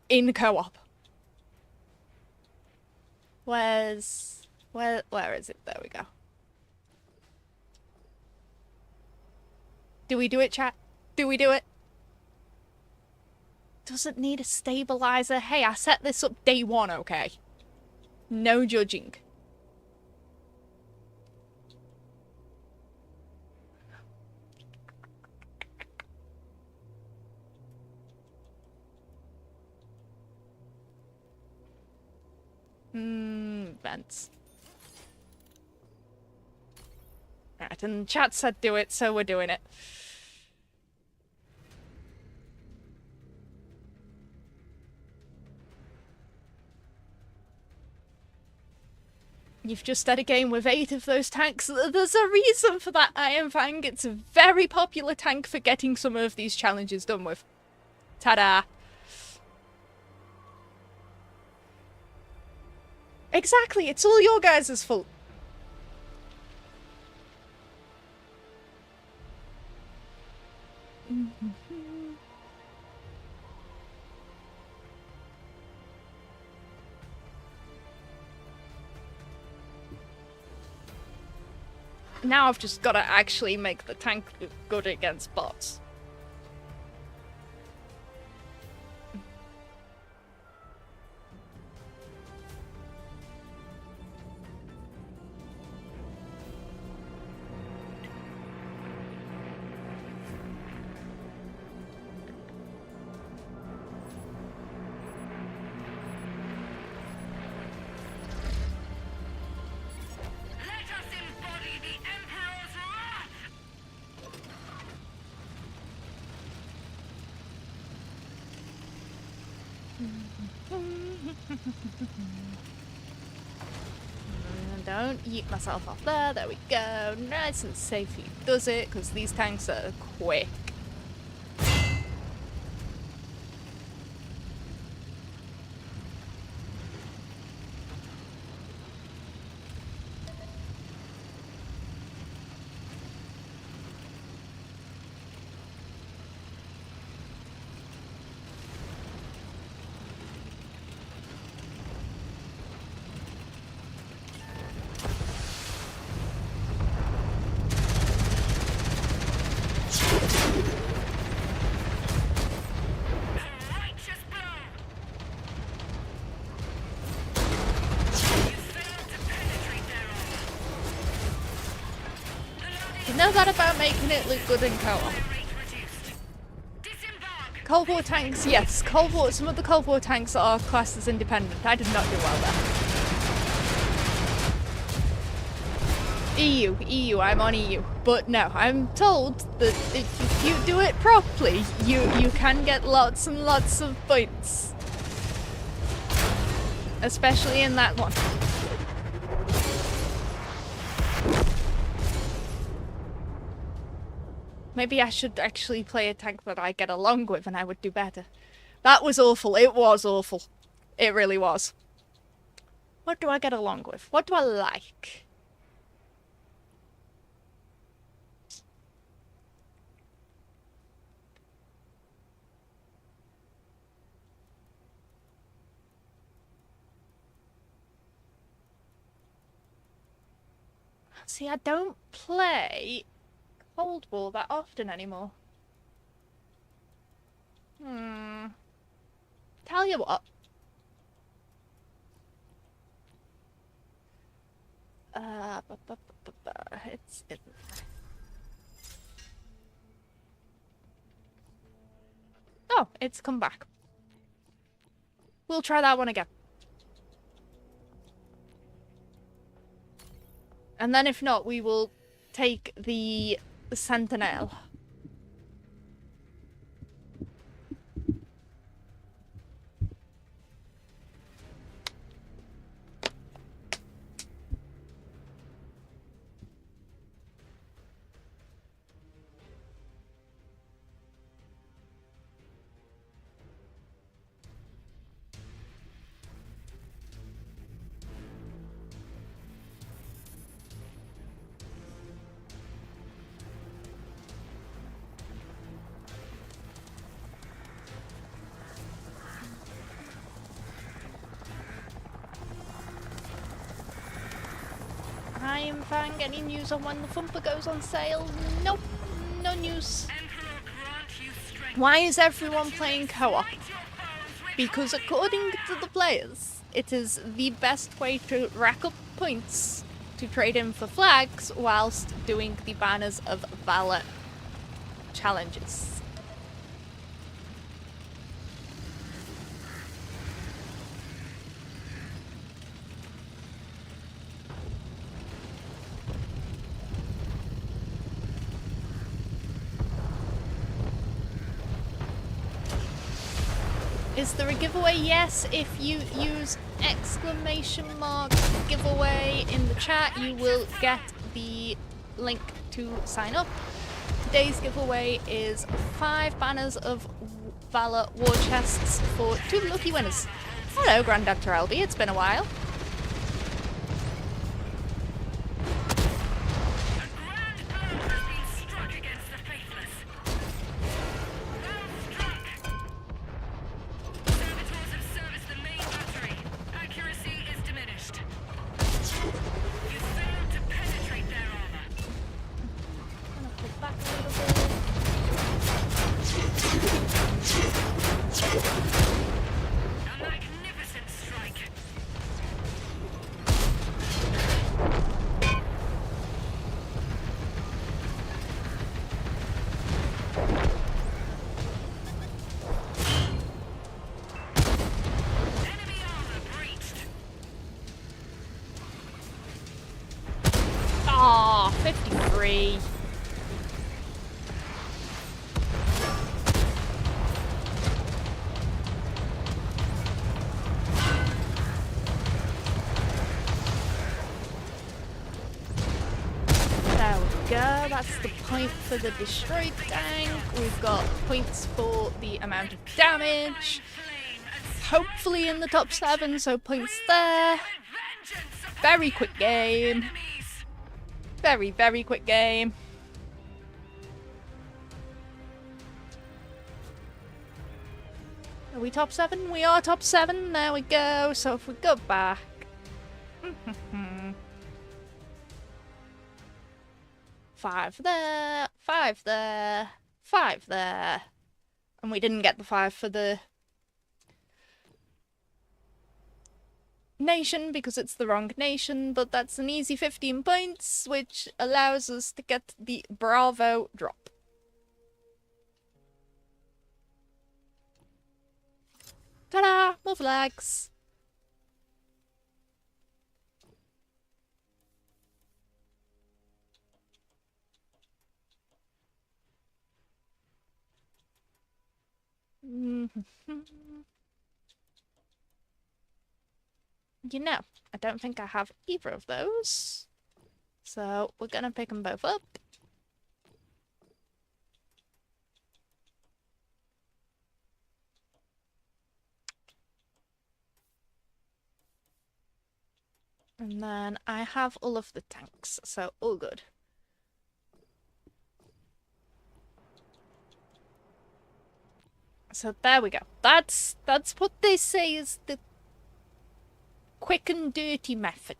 S1: in co-op. Where is it? There we go. Do we do it, chat? Do we do it? Doesn't need a stabilizer. Hey, I set this up day one, okay? No judging. Vents. Right, and chat said do it, so we're doing it. You've just had a game with 8 of those tanks. There's a reason for that, Iron Fang. It's a very popular tank for getting some of these challenges done with. Ta-da! Exactly, it's all your guys' fault. Now I've just got to actually make the tank good against bots. Don't yeet myself off there. There we go. Nice and safely does it, because these tanks are quick. You know that about making it look good in co-op. Cold War tanks, yes. Cold War, some of the Cold War tanks are classed as independent. I did not do well there. EU, I'm on EU. But no, I'm told that if you do it properly, you can get lots and lots of points. Especially in that one. Maybe I should actually play a tank that I get along with and I would do better. That was awful. It was awful. It really was. What do I get along with? What do I like? See, I don't play Cold War that often anymore. Tell you what. It's oh, it's come back. We'll try that one again. And then if not, we will take the Sentinel. I am fine. Any news on when the Thumper goes on sale? Nope, no news. Why is everyone playing co-op? Because according to the players, it is the best way to rack up points to trade in for flags whilst doing the banners of Valor challenges. Is there a giveaway? Yes, if you use exclamation mark giveaway in the chat, you will get the link to sign up. Today's giveaway is 5 banners of Valor war chests for 2 lucky winners. Hello, Grandad Terrelby, it's been a while. Aw, 53. There we go, that's the point for the destroyed tank. We've got points for the amount of damage. Hopefully in the top 7, so points there. Very quick game. Very, very quick game. Are we top 7? We are top 7. There we go. So if we go back. 5 there. 5 there. 5 there. And we didn't get the 5 for the nation because it's the wrong nation, but that's an easy 15 points, which allows us to get the Bravo drop. Ta-da! More flags! You know, I don't think I have either of those. So we're gonna pick them both up. And then I have all of the tanks, so all good. So there we go. That's what they say is the quick and dirty method.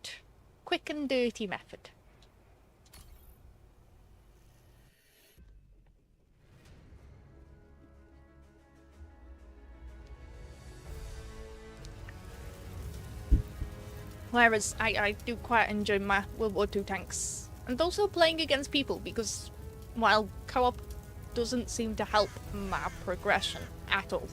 S1: Quick and dirty method. Whereas I do quite enjoy my World War II tanks. And also playing against people, because while co-op doesn't seem to help my progression at all.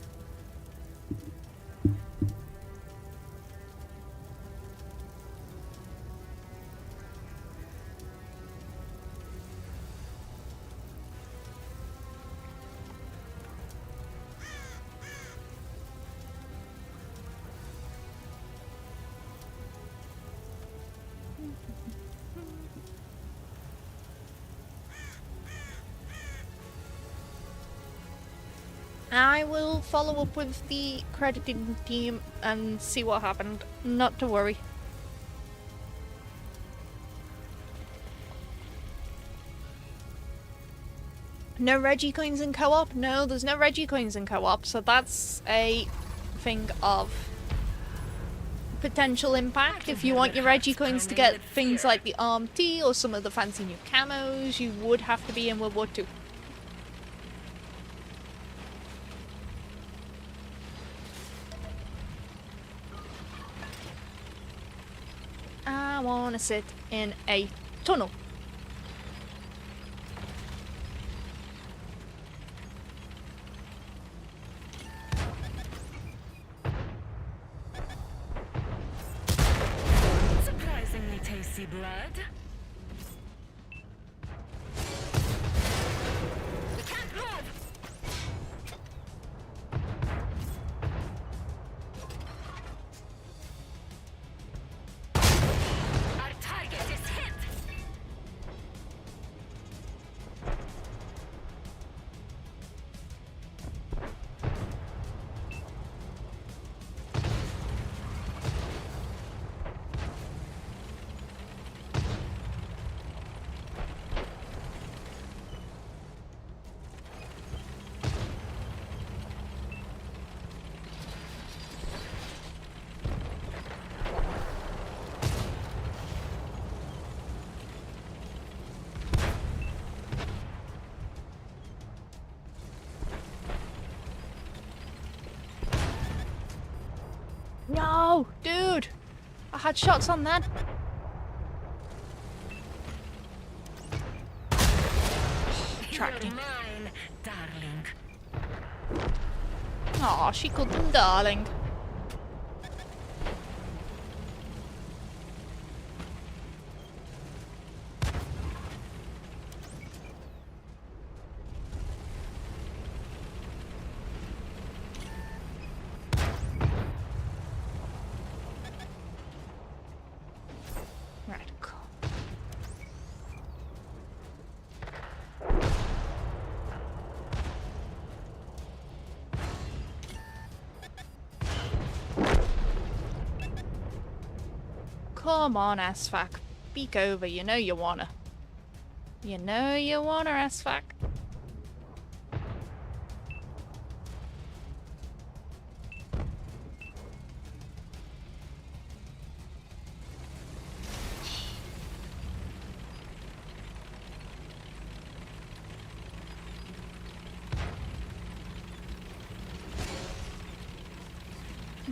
S1: I will follow up with the crediting team and see what happened. Not to worry. No Reggie coins in co-op? No, there's no Reggie coins in co-op, so that's a thing of potential impact. If you want your Reggie coins to get things like the RMT or some of the fancy new camos, you would have to be in World War II. I wanna sit in a tunnel.
S2: Surprisingly tasty blood. We can't move. Our target is hit.
S1: No, dude! I had shots on that. Tracked
S2: You're
S1: me.
S2: mine, darling.
S1: Aw, she called them darling. Right, cool. Come on, Asfac. Peek over, you know you wanna. You know you wanna, Asfac.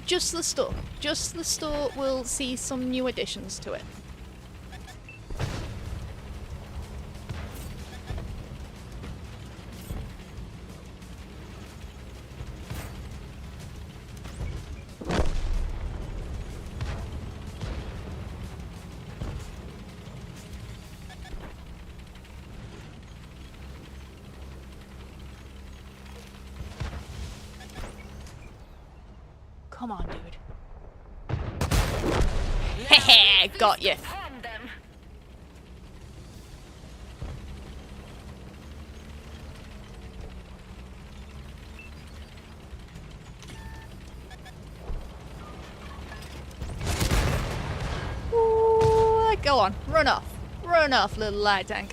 S1: Just the store. Just the store will see some new additions to it. Come on, dude. Hehe, got you.
S2: Upon them.
S1: Ooh. Go on, run off. Run off, little light tank.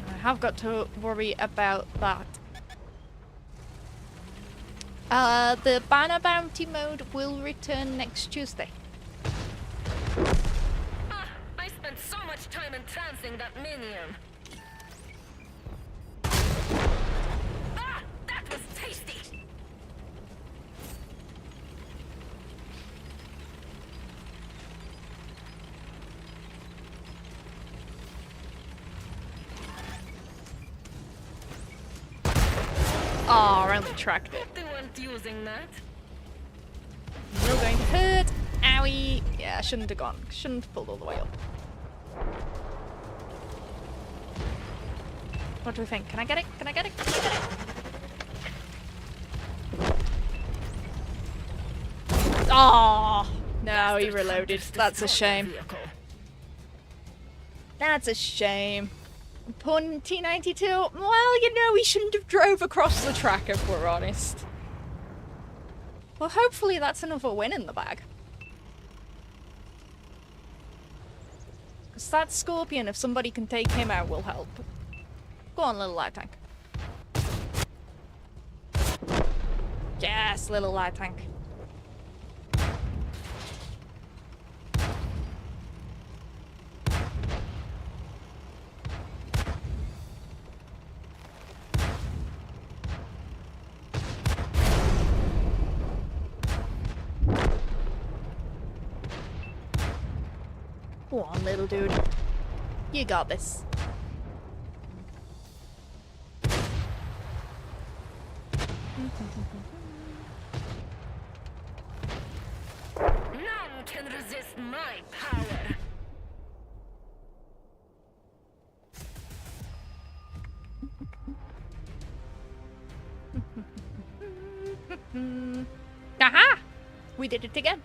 S1: I have got to worry about that. The banner bounty mode will return next Tuesday.
S2: Ah, I spent so much time entrancing that minion. Ah, that was tasty.
S1: Oh, I only tracked it.
S2: They weren't using that.
S1: Still going to hurt. Owie. Yeah, I shouldn't have gone. Shouldn't have pulled all the way up. What do we think? Can I get it? Can I get it? Can I get it? Oh, no, he reloaded. That's a shame. That's a shame. Poor T92. Well, you know, he shouldn't have drove across the track if we're honest. Well, hopefully that's another win in the bag. Because that Scorpion, if somebody can take him out, will help. Go on, little light tank. Yes, little light tank. Go on, little dude. You got this.
S2: None can resist my power.
S1: Aha! We did it again.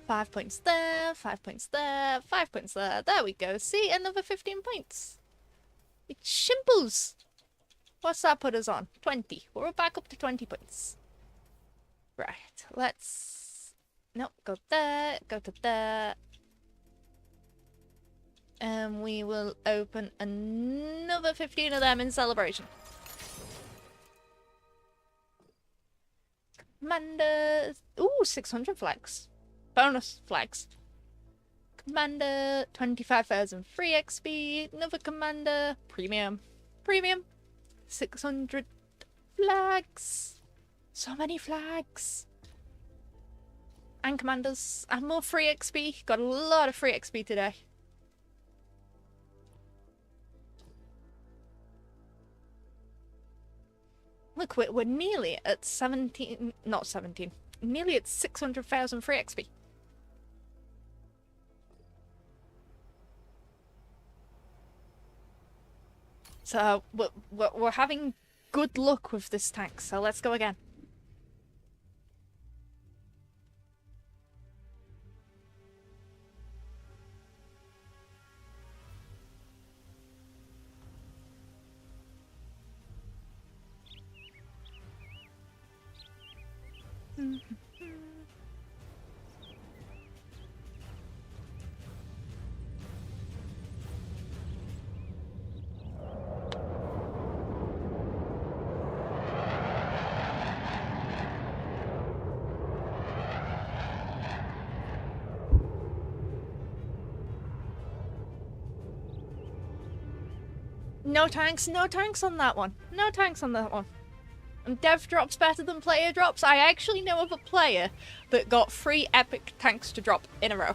S1: Five points there, 5 points there, 5 points there. There we go. See, another 15 points. It's shimples. What's that put us on? 20. We're back up to 20 points. Right, let's... Nope, go there, go to there. And we will open another 15 of them in celebration. Commander... Ooh, 600 flags. Bonus flags. Commander, 25,000 free XP. Another commander, premium. Premium. 600 flags. So many flags. And commanders. And more free XP. Got a lot of free XP today. Look, we're nearly at 17... Not 17. Nearly at 600,000 free XP. So, we're having good luck with this tank, so let's go again. No tanks on that one. No tanks on that one. And dev drops better than player drops. I actually know of a player that got 3 epic tanks to drop in a row.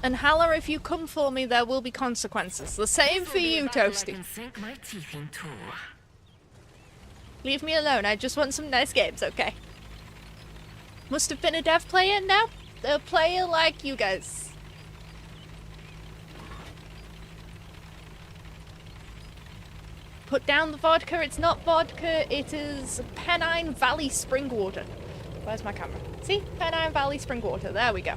S1: And Hala, if you come for me, there will be consequences. The same for you, Toasty.
S2: Sink my teeth into.
S1: Leave me alone. I just want some nice games, okay? Must have been a dev player? No. A player like you guys. Put down the vodka. It's not vodka. It is Pennine Valley spring water. Where's my camera? See? Pennine Valley Spring Water. There we go.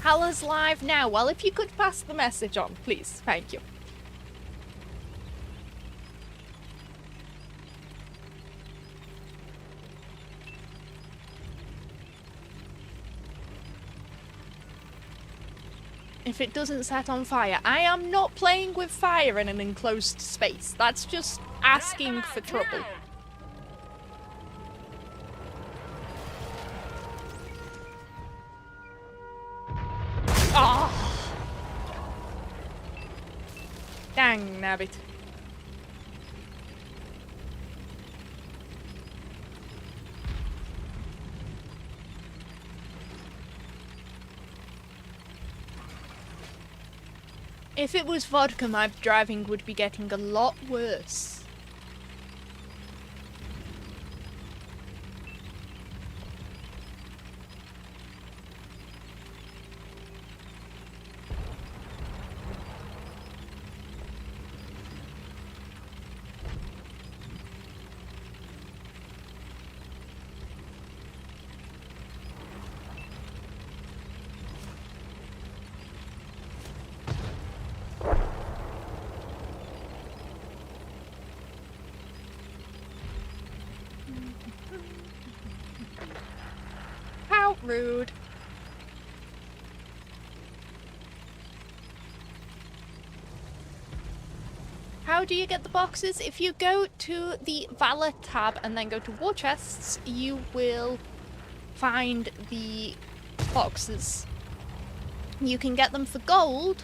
S1: Hala's live now. Well, if you could pass the message on, please. Thank you. If it doesn't set on fire, I am not playing with fire in an enclosed space. That's just asking for trouble. Oh! Dang nabbit. If it was vodka, my driving would be getting a lot worse. How rude. How do you get the boxes? If you go to the Valor tab and then go to War Chests, you will find the boxes. You can get them for gold,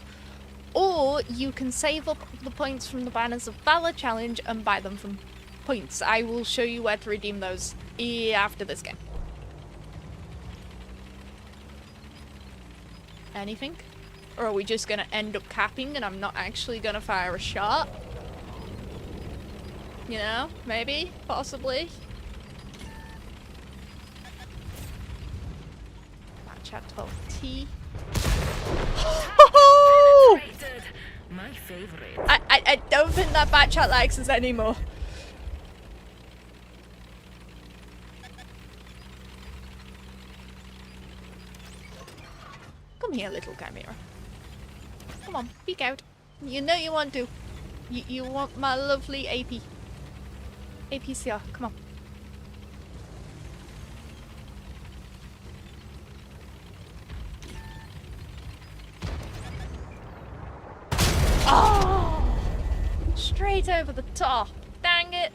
S1: or you can save up the points from the Banners of Valor challenge and buy them from points. I will show you where to redeem those after this game. Anything? Or are we just gonna end up capping and I'm not actually gonna fire a shot? You know, maybe, possibly. Match at 12T.
S3: My favorite.
S1: I don't think that Batchat likes us anymore. Come here, little chimera. Come on, peek out. You know you want to. You want my lovely AP. APCR, come on. Oh! Straight over the top. Dang it.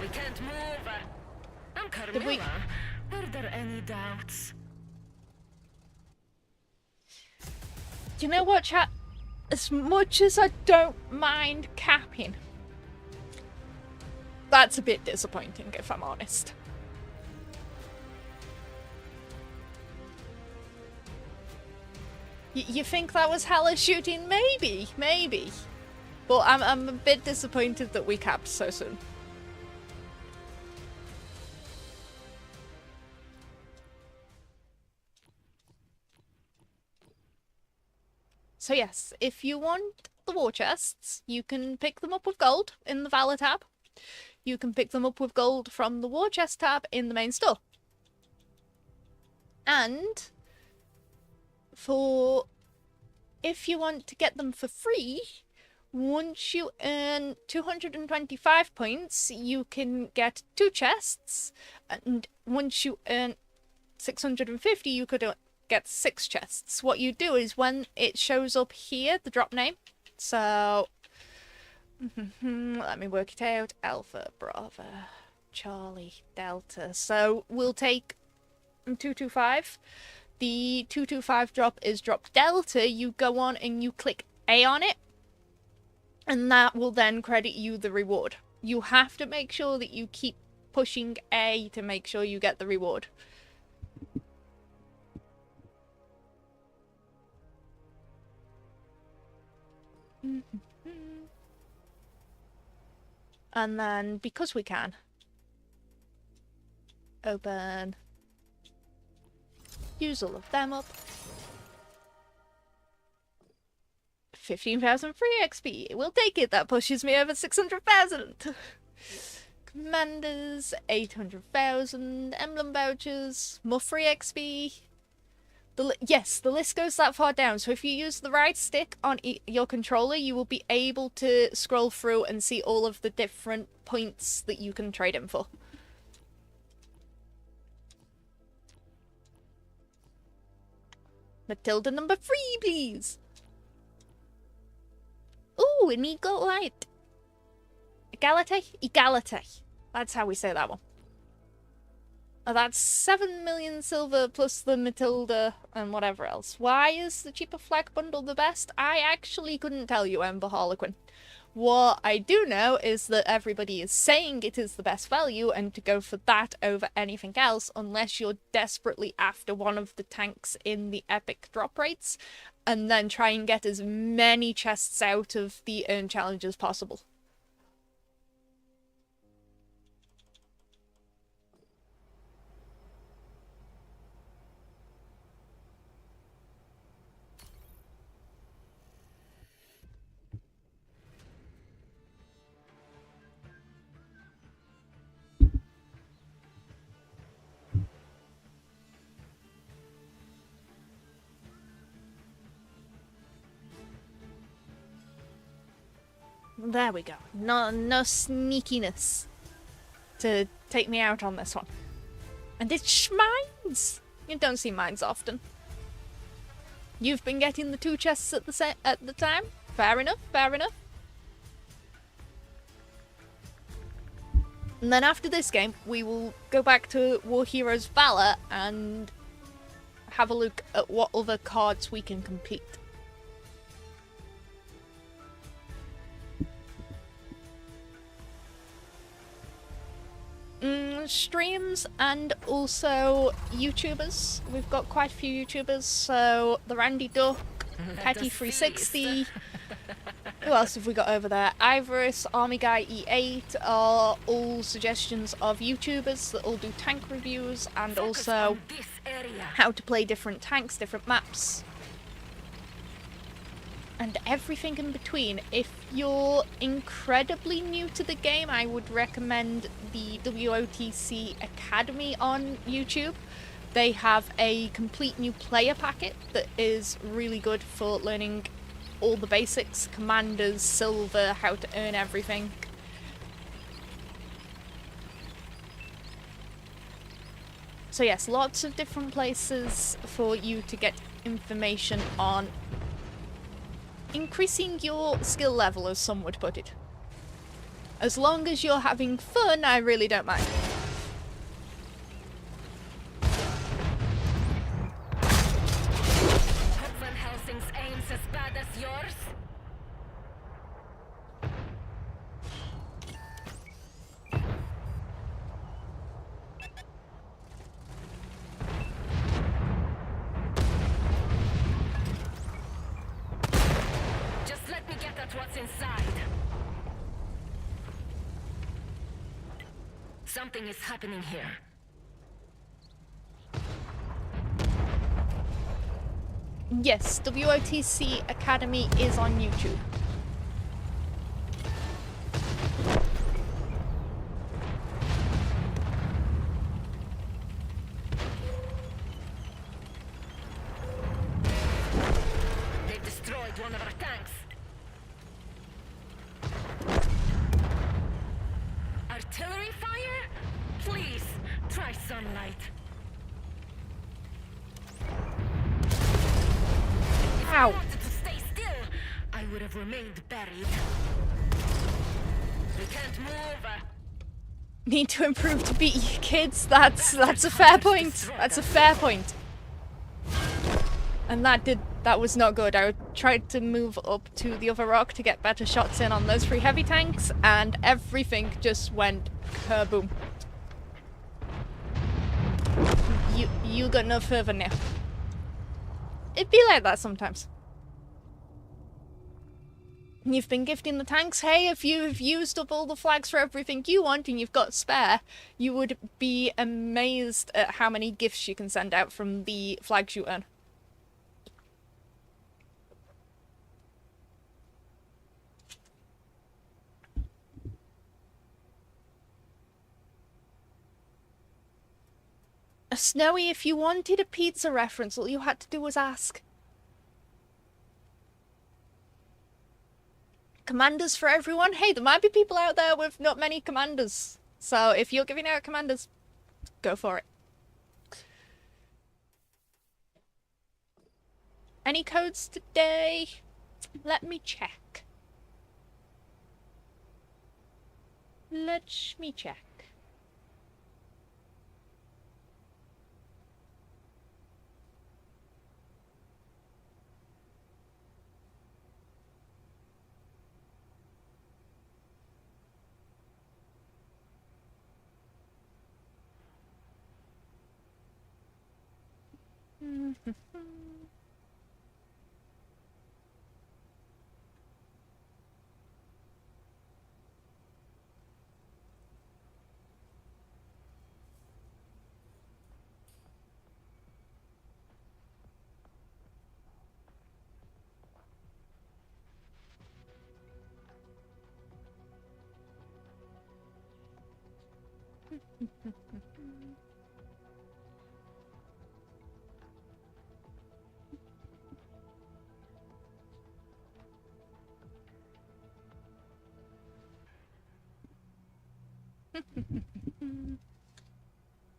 S2: We can't move. I'm
S1: Did we-
S2: Carmilla. Are there any doubts?
S1: Do you know what, chat? As much as I don't mind capping, that's a bit disappointing, if I'm honest. You think that was Hella shooting? Maybe, maybe. But I'm a bit disappointed that we capped so soon. So yes, if you want the war chests, you can pick them up with gold in the Valor tab. You can pick them up with gold from the war chest tab in the main store. And if you want to get them for free, once you earn 225 points, you can get 2 chests. And once you earn 650, you could get 6 chests. What you do is when it shows up here, the drop name. So, let me work it out. Alpha, Bravo, Charlie, Delta. So we'll take 225. The 225 drop is drop Delta. You go on and you click A on it, and that will then credit you the reward. You have to make sure that you keep pushing A to make sure you get the reward. And then, because we can, open, use all of them up. 15,000 free XP. We'll take it. That pushes me over 600,000. Commanders, 800,000. Emblem vouchers, more free XP. Yes, the list goes that far down. So if you use the right stick on your controller, you will be able to scroll through and see all of the different points that you can trade in for. Matilda number 3, please. Ooh, an eagle light. Egalite? Egalite. That's how we say that one. Oh, that's 7 million silver plus the Matilda and whatever else. Why is the cheaper flag bundle the best? I actually couldn't tell you, Ember Harlequin. What I do know is that everybody is saying it is the best value and to go for that over anything else unless you're desperately after one of the tanks in the epic drop rates and then try and get as many chests out of the earn challenge as possible. There we go. No sneakiness to take me out on this one. And it's mines! You don't see mines often. You've been getting the 2 chests at the time? Fair enough, fair enough. And then after this game, we will go back to War Heroes Valor and have a look at what other cards we can complete. Streams and also YouTubers. We've got quite a few YouTubers, so the Randy Duck, Petty360. Who else have we got over there? Ivorus, Army Guy E8 are all suggestions of YouTubers that all do tank reviews and also how to play different tanks, different maps. And everything in between. If you're incredibly new to the game, I would recommend the WOTC Academy on YouTube. They have a complete new player packet that is really good for learning all the basics, commanders, silver, how to earn everything. So yes, lots of different places for you to get information on increasing your skill level, as some would put it. As long as you're having fun, I really don't mind.
S2: Van Helsing's aims as bad as yours? Just let me get at what's inside. Something is happening here.
S1: Yes, WOTC Academy is on YouTube.
S2: They've destroyed one of our tanks. Artillery fire? Please, try sunlight. If I
S1: Ow.
S2: wanted to stay still, I would have remained buried. We can't move.
S1: Need to improve to beat you kids. That's a fair point. That's a fair point. And that was not good. I tried to move up to the other rock to get better shots in on those 3 heavy tanks, and everything just went kaboom. You got no further now. It'd be like that sometimes. You've been gifting the tanks. Hey, if you've used up all the flags for everything you want and you've got spare, you would be amazed at how many gifts you can send out from the flags you earn. Snowy, if you wanted a pizza reference, all you had to do was ask. Commanders for everyone? Hey, there might be people out there with not many commanders. So if you're giving out commanders, go for it. Any codes today? Let me check. Let me check.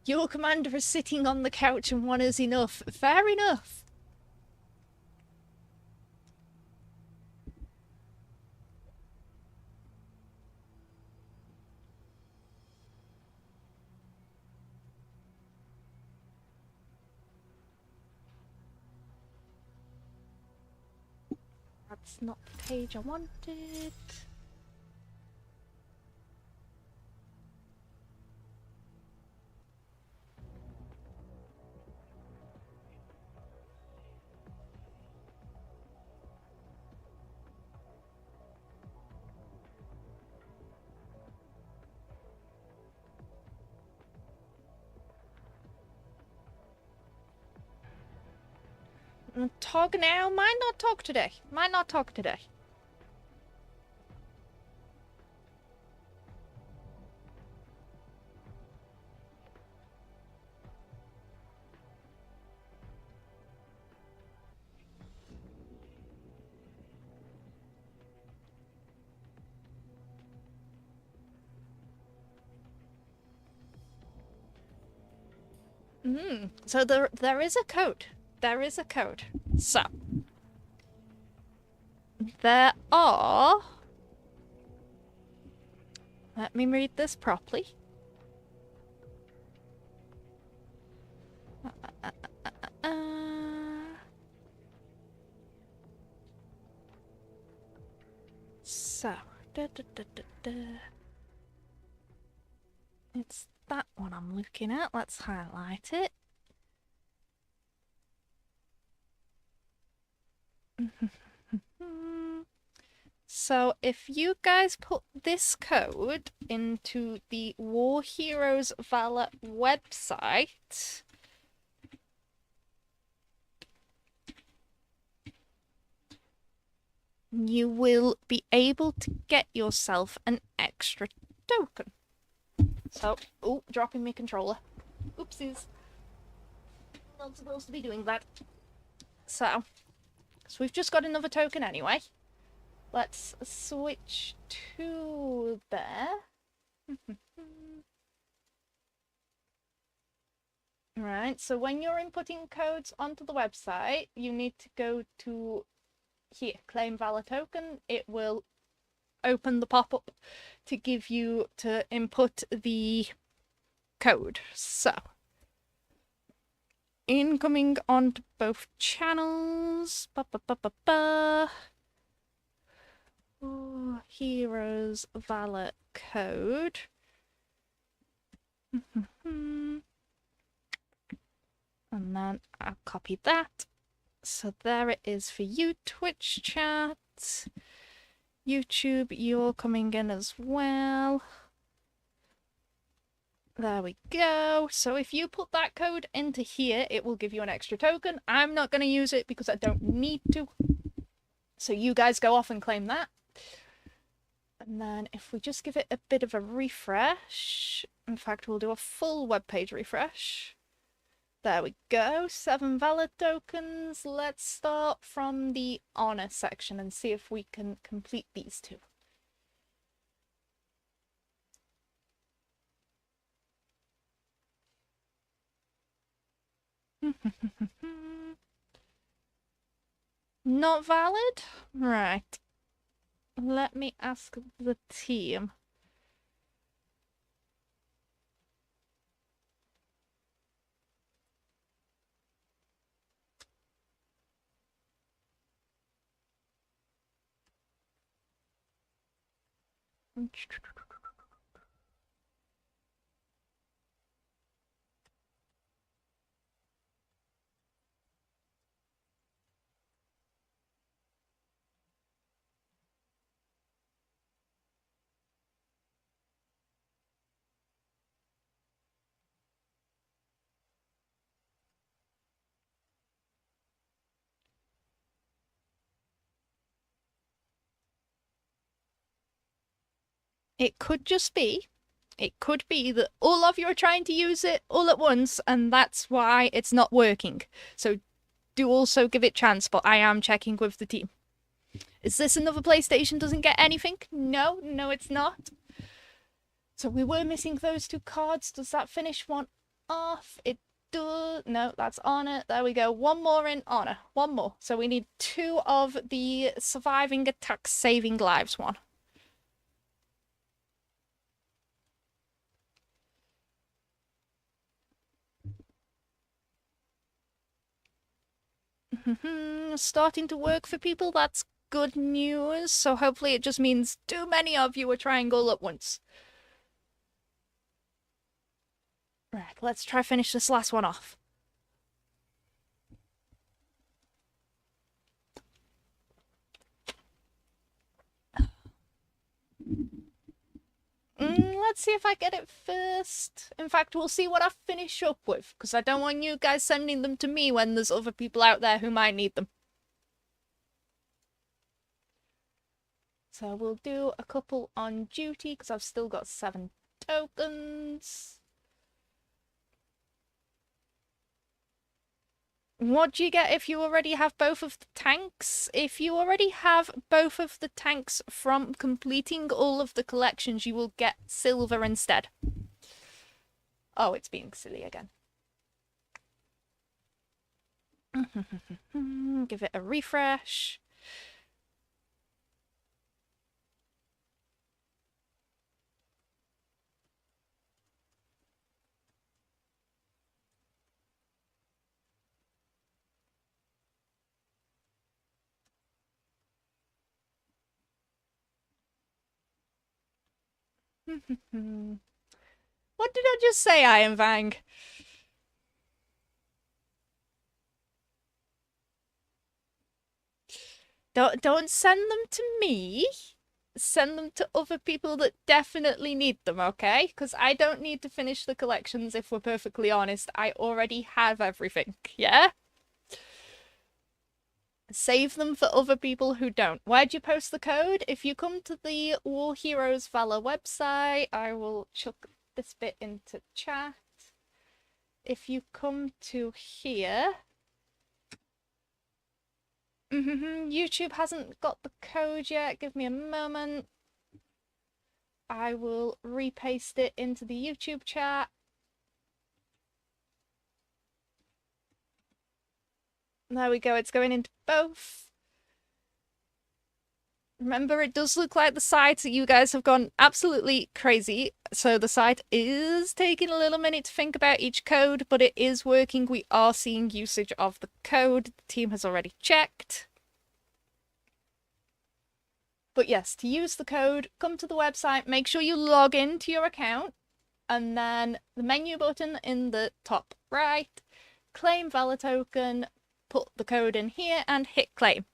S1: Your commander is sitting on the couch and one is enough. Fair enough. That's not the page I wanted. Talk now, might not talk today. Might not talk today. So there is a code. There is a code. So there are. Let me read this properly. So it's that one I'm looking at. Let's highlight it. So if you guys put this code into the War Heroes Valor website, you will be able to get yourself an extra token. So, oh, dropping my controller. Oopsies. Not supposed to be doing that. So we've just got another token anyway. Let's switch to there. Right, so when you're inputting codes onto the website, you need to go to here, claim Valor token. It will open the pop-up to give you to input the code. So incoming onto both channels. Oh, Heroes Valor code. And then I'll copy that. So there it is for you, Twitch chat. YouTube, you're coming in as well. There we go. So if you put that code into here, it will give you an extra token. I'm not going to use it because I don't need to. So you guys go off and claim that. And then if we just give it a bit of a refresh, in fact, we'll do a full web page refresh. There we go, 7 valid tokens. Let's start from the honor section and see if we can complete these two. Not valid? Right. Let me ask the team. It could be that all of you are trying to use it all at once, and that's why it's not working. So do also give it chance, but I am checking with the team. Is this another PlayStation doesn't get anything? No, it's not. So we were missing those 2 cards. Does that finish one off? It does. No, that's honor. There we go. One more in honor. One more. So we need 2 of the surviving attacks, saving lives one. Starting to work for people. That's good news. So hopefully it just means too many of you are trying all at once. Right, let's try finish this last one off. Let's see if I get it first. In fact, we'll see what I finish up with, because I don't want you guys sending them to me when there's other people out there who might need them. So we'll do a couple on duty, because I've still got 7 tokens. What do you get if you already have both of the tanks? If you already have both of the tanks from completing all of the collections, you will get silver instead. Oh, it's being silly again. Give it a refresh. What did I just say, Iron Fang? Don't send them to me. Send them to other people that definitely need them, okay? Because I don't need to finish the collections, if we're perfectly honest. I already have everything, yeah? Save them for other people who don't. Where'd you post the code? If you come to the War Heroes Valor website, I will chuck this bit into chat. If you come to here... YouTube hasn't got the code yet. Give me a moment. I will repaste it into the YouTube chat. There we go, it's going into both. Remember, it does look like the site that you guys have gone absolutely crazy. So the site is taking a little minute to think about each code, but it is working. We are seeing usage of the code. The team has already checked. But yes, to use the code, come to the website, make sure you log into your account, and then the menu button in the top right, claim Valor token, put the code in here and hit claim.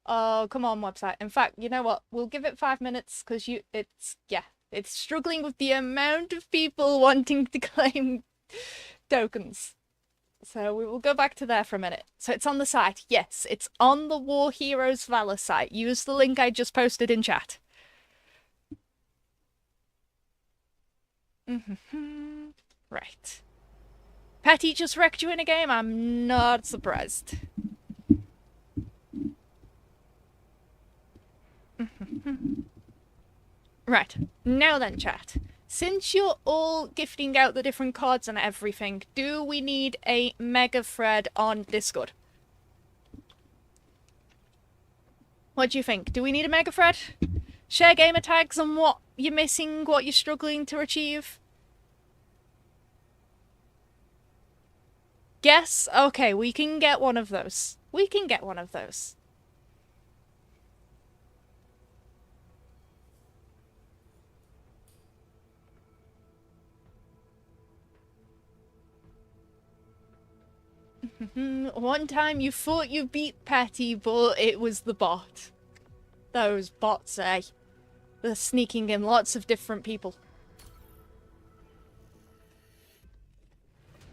S1: Oh, come on, website. In fact, you know what? We'll give it 5 minutes because it's struggling with the amount of people wanting to claim tokens. So we will go back to there for a minute. So it's on the site. Yes, it's on the War Heroes Valor site. Use the link I just posted in chat. Right. Petty just wrecked you in a game? I'm not surprised. Right, now then, chat. Since you're all gifting out the different cards and everything, do we need a mega thread on Discord? What do you think? Do we need a mega thread? Share gamer tags on what you're missing, what you're struggling to achieve? Yes? Okay, we can get one of those. We can get one of those. One time you thought you beat Petty, but it was the bot. Those bots, eh? They're sneaking in lots of different people.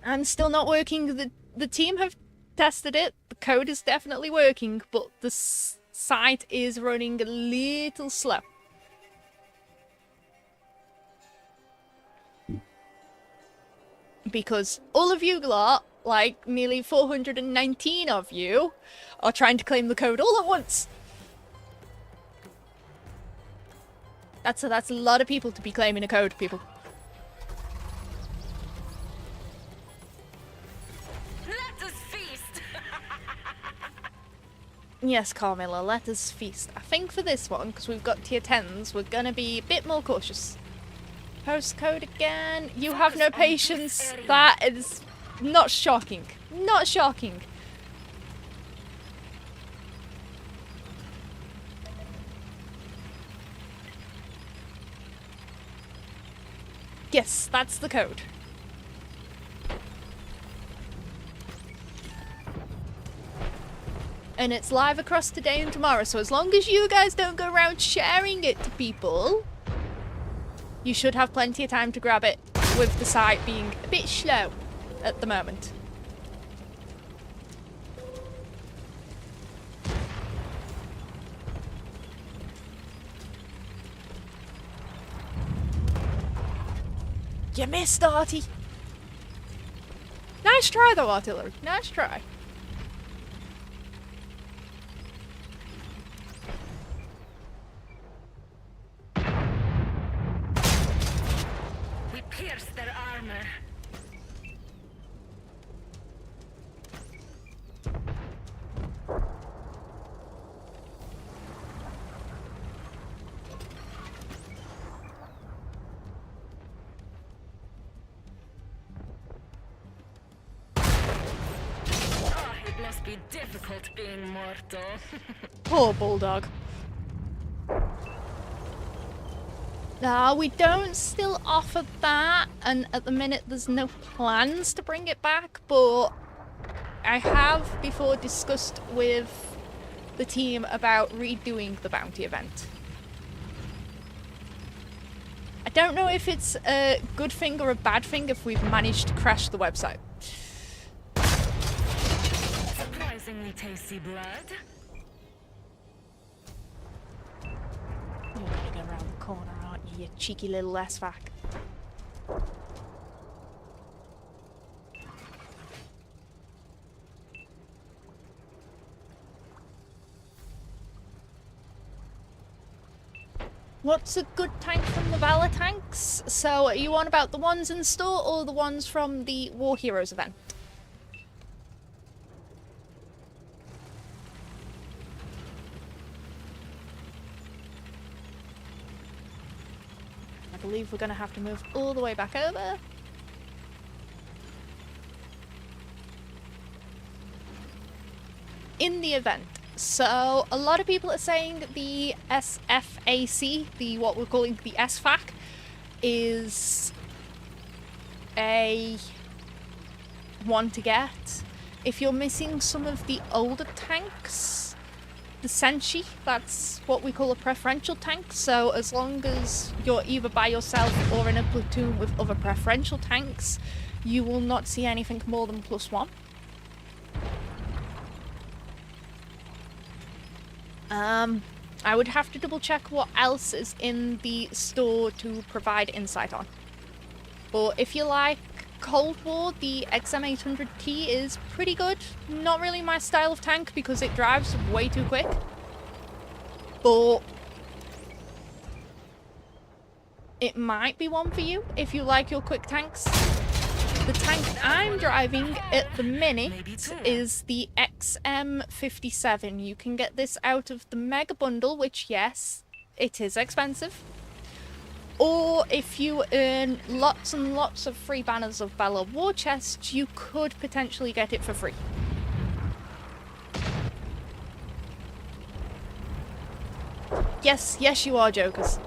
S1: And still not working. The team have tested it. The code is definitely working, but the site is running a little slow. Because all of you lot, like nearly 419 of you, are trying to claim the code all at once. That's a lot of people to be claiming a code, people.
S2: Let us feast.
S1: Yes, Carmilla, let us feast. I think for this one, because we've got tier 10s, we're gonna be a bit more cautious. Postcode again. You have no patience. That is not shocking. Not shocking. Yes, that's the code. And it's live across today and tomorrow, so as long as you guys don't go around sharing it to people, you should have plenty of time to grab it, with the site being a bit slow at the moment. You missed, Artie. Nice try though, Artillery. Nice try.
S2: We pierced their armor. Oh, it must be difficult being mortal.
S1: Poor Bulldog. No, we don't still offer that, and at the minute there's no plans to bring it back, but I have before discussed with the team about redoing the bounty event. I don't know if it's a good thing or a bad thing if we've managed to crash the website.
S2: Surprisingly tasty blood.
S1: You're gonna go around the corner, aren't you, you cheeky little S-fac? What's a good tank from the Valor tanks? So, are you on about the ones in store or the ones from the War Heroes event? I believe we're going to have to move all the way back over. In the event. So, a lot of people are saying the SFAC, the what we're calling the SFAC, is a one to get. If you're missing some of the older tanks, the Senshi, that's what we call a preferential tank. So as long as you're either by yourself or in a platoon with other preferential tanks, you will not see anything more than +1. I would have to double check what else is in the store to provide insight on. But if you like Cold War, the XM800T is pretty good. Not really my style of tank because it drives way too quick. But it might be one for you if you like your quick tanks. The tank I'm driving at the minute is the XM57. You can get this out of the Mega Bundle, which, yes, it is expensive. Or if you earn lots and lots of free banners of Valor War Chests, you could potentially get it for free. Yes, yes you are, jokers.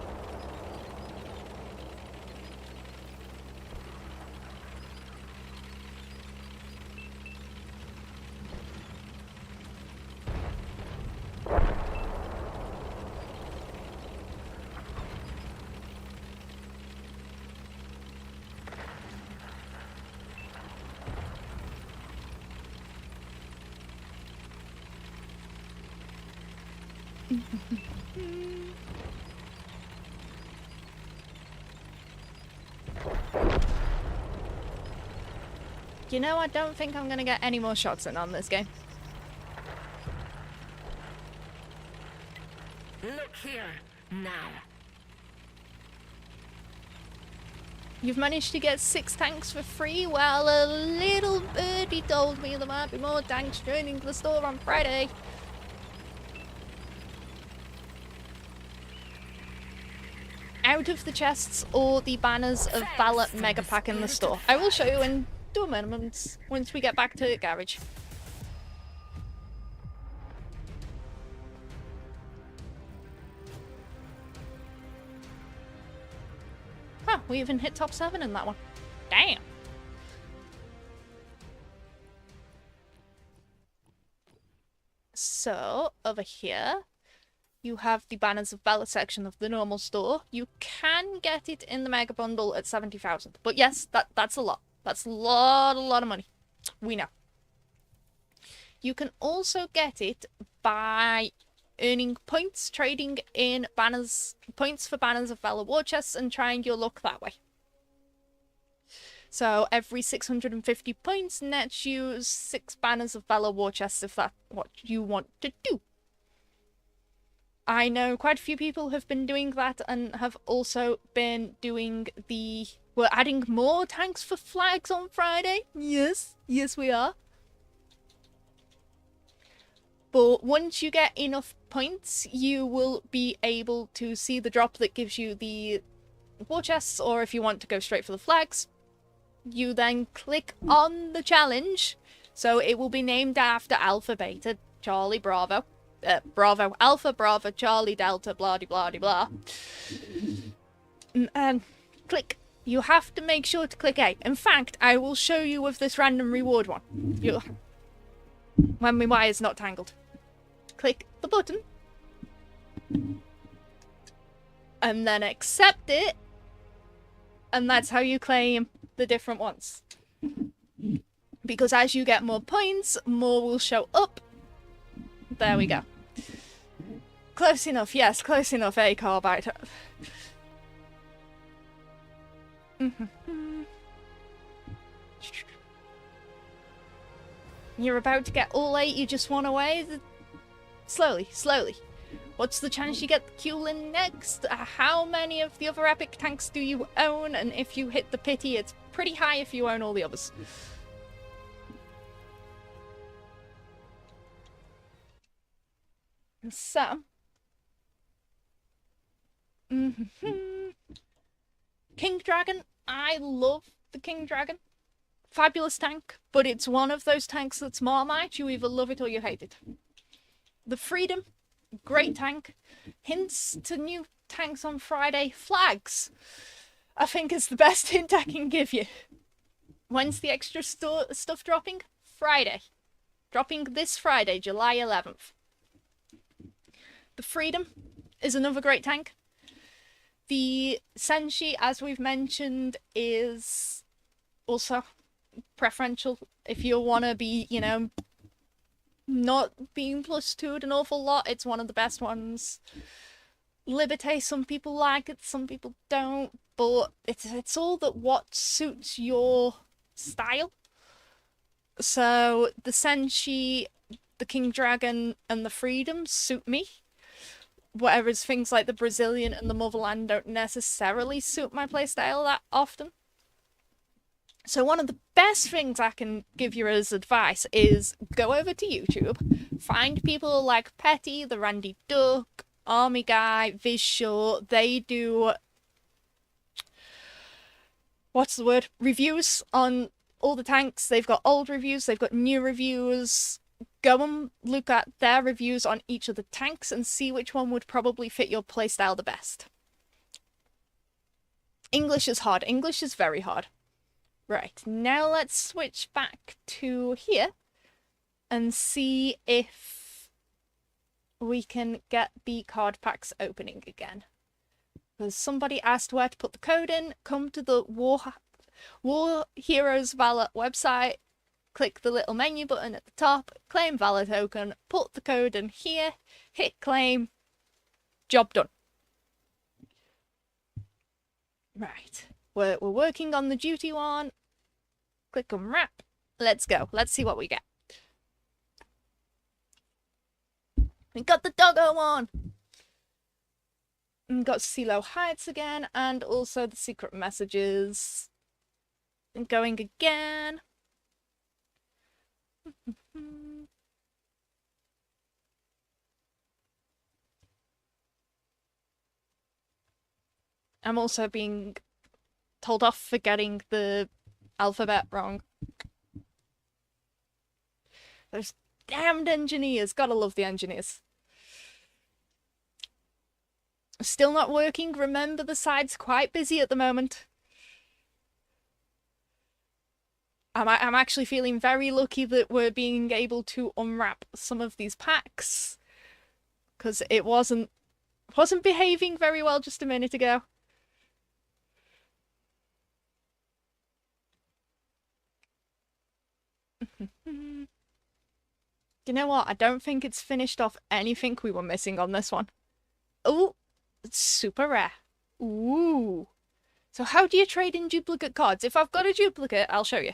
S1: You know, I don't think I'm gonna get any more shots in on this game.
S2: Look here, now.
S1: You've managed to get 6 tanks for free? Well, a little birdie told me there might be more tanks joining the store on Friday. Out of the chests or the banners of Valor Mega Pack in the store. I will show you in 2 minutes once we get back to the garage. Huh, we even hit top 7 in that one. Damn. So, over here, you have the Banners of Valor section of the normal store. You can get it in the Mega Bundle at 70,000. But yes, that's a lot. That's a lot of money. We know. You can also get it by earning points, trading in points for banners of Valor War Chests and trying your luck that way. So every 650 points nets you 6 banners of Valor War Chests if that's what you want to do. I know quite a few people have been doing that and have also been doing we're adding more tanks for flags on Friday. Yes, yes we are. But once you get enough points, you will be able to see the drop that gives you the war chests, or if you want to go straight for the flags, you then click on the challenge. So it will be named after Alpha, Beta, Charlie, Bravo. Bravo, Alpha, Bravo, Charlie, Delta, blah de blah de blah. And click. You have to make sure to click A. In fact, I will show you with this random reward one. When my wire's not tangled. Click the button. And then accept it. And that's how you claim the different ones. Because as you get more points, more will show up. There we go. Close enough, yes, close enough, Carbide. You're about to get all 8 you just won away? Slowly, slowly. What's the chance you get the Kulin next? How many of the other epic tanks do you own? And if you hit the pity, it's pretty high if you own all the others. So, King Dragon. I love the King Dragon. Fabulous tank, but it's one of those tanks that's Marmite. You either love it or you hate it. The Freedom, great tank. Hints to new tanks on Friday. Flags, I think is the best hint I can give you. When's the extra stuff dropping? Friday. dropping this Friday, July 11th. The Freedom is another great tank. The Senshi, as we've mentioned, is also preferential if you want to be, you know, not being +2'd an awful lot. It's one of the best ones. Liberté, some people like it, some people don't, but it's all that what suits your style. So the Senshi, the King Dragon, and the Freedom suit me. Whereas things like the Brazilian and the Motherland don't necessarily suit my playstyle that often. So one of the best things I can give you as advice is go over to YouTube, find people like Petty, the Randy Duck, Army Guy, Visual. They do, what's the word, reviews on all the tanks. They've got old reviews, they've got new reviews. Go and look at their reviews on each of the tanks and see which one would probably fit your playstyle the best. English is hard. English is very hard. Right, now let's switch back to here and see if we can get the card packs opening again. Because somebody asked where to put the code in. Come to the War Heroes Valor website. Click the little menu button at the top, claim Valor token, put the code in here, hit claim, job done. Right, we're working on the duty one. Click unwrap. Let's go. Let's see what we get. We got the doggo one. And got CeeLo Heights again, and also the secret messages. And going again. I'm also being told off for getting the alphabet wrong. Those damned engineers. Gotta love the engineers. Still not working. Remember, the site's quite busy at the moment. I'm actually feeling very lucky that we're being able to unwrap some of these packs, because it wasn't behaving very well just a minute ago. You know what? I don't think it's finished off anything we were missing on this one. Oh, it's super rare. Ooh. So how do you trade in duplicate cards? If I've got a duplicate, I'll show you.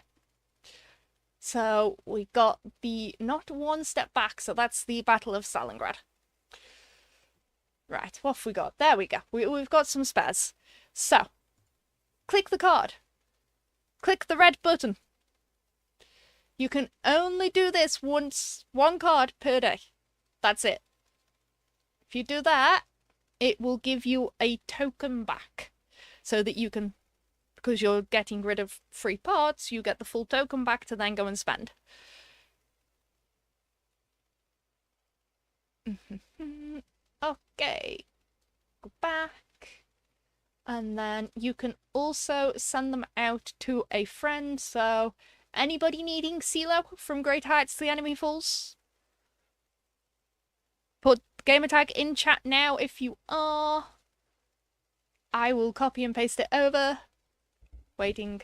S1: So we got the not one step back, so that's the Battle of Stalingrad. Right, what have we got? There we go. We've got some spares. So, click the card. Click the red button. You can only do this once, one card per day. That's it. If you do that, it will give you a token back, so that you can, because you're getting rid of free parts, you get the full token back to then go and spend. Okay, go back. And then you can also send them out to a friend, so anybody needing CeeLo from Great Heights to the Enemy Falls? Put gamertag in chat now if you are. I will copy and paste it over. Waiting.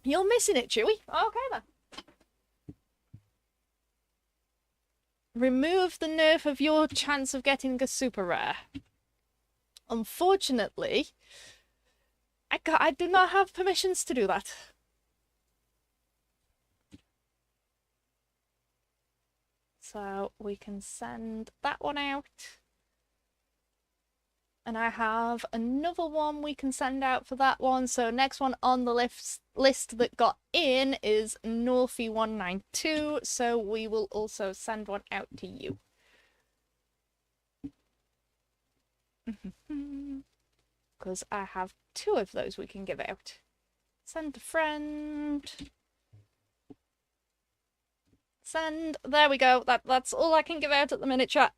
S1: You're missing it, Chewie. Okay then. Remove the nerf of your chance of getting a super rare. Unfortunately, I do not have permissions to do that. So we can send that one out. And I have another one we can send out for that one. So next one on the list that got in is Northy192. So we will also send one out to you. Because I have 2 of those we can give out. Send to friend. Send. There we go. That's all I can give out at the minute, chat.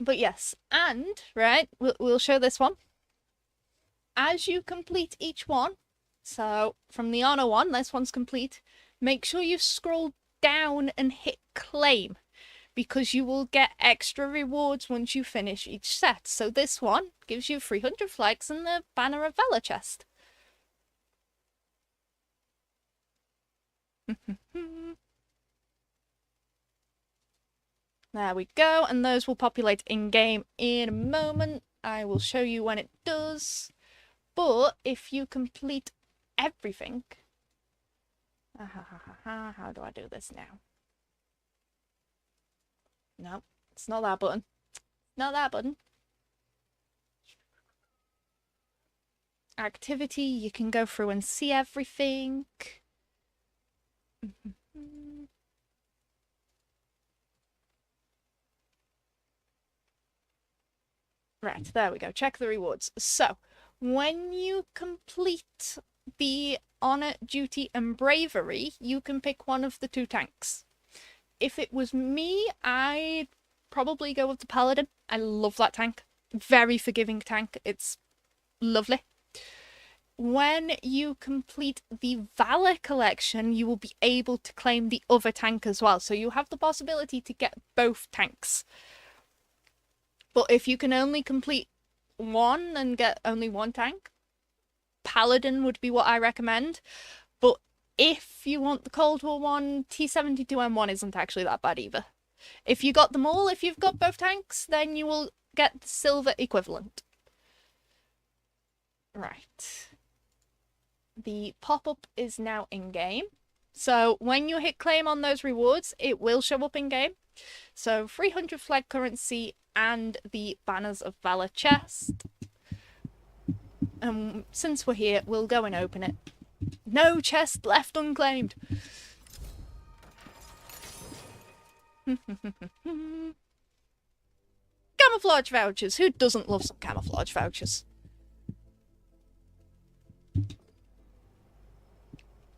S1: But yes, and right, we'll show this one. As you complete each one, so from the honor one, this one's complete. Make sure you scroll down and hit claim, because you will get extra rewards once you finish each set. So this one gives you 300 flags and the Banner of Valor chest. There we go, and those will populate in-game in a moment. I will show you when it does. But if you complete everything... How do I do this now? No, it's not that button. Not that button. Activity, you can go through and see everything. Right, there we go. Check the rewards. So, when you complete the Honor, Duty, and Bravery, you can pick one of the 2 tanks. If it was me, I'd probably go with the Paladin. I love that tank. Very forgiving tank. It's lovely. When you complete the Valor collection, you will be able to claim the other tank as well. So you have the possibility to get both tanks. But if you can only complete one and get only one tank, Paladin would be what I recommend. But if you want the Cold War one, T-72M1 isn't actually that bad either. If you got them all, if you've got both tanks, then you will get the silver equivalent. Right. The pop-up is now in-game. So when you hit claim on those rewards, it will show up in-game. So 300 flag currency and the Banners of Valor chest. And since we're here, we'll go and open it. No chest left unclaimed. Camouflage vouchers. Who doesn't love some camouflage vouchers?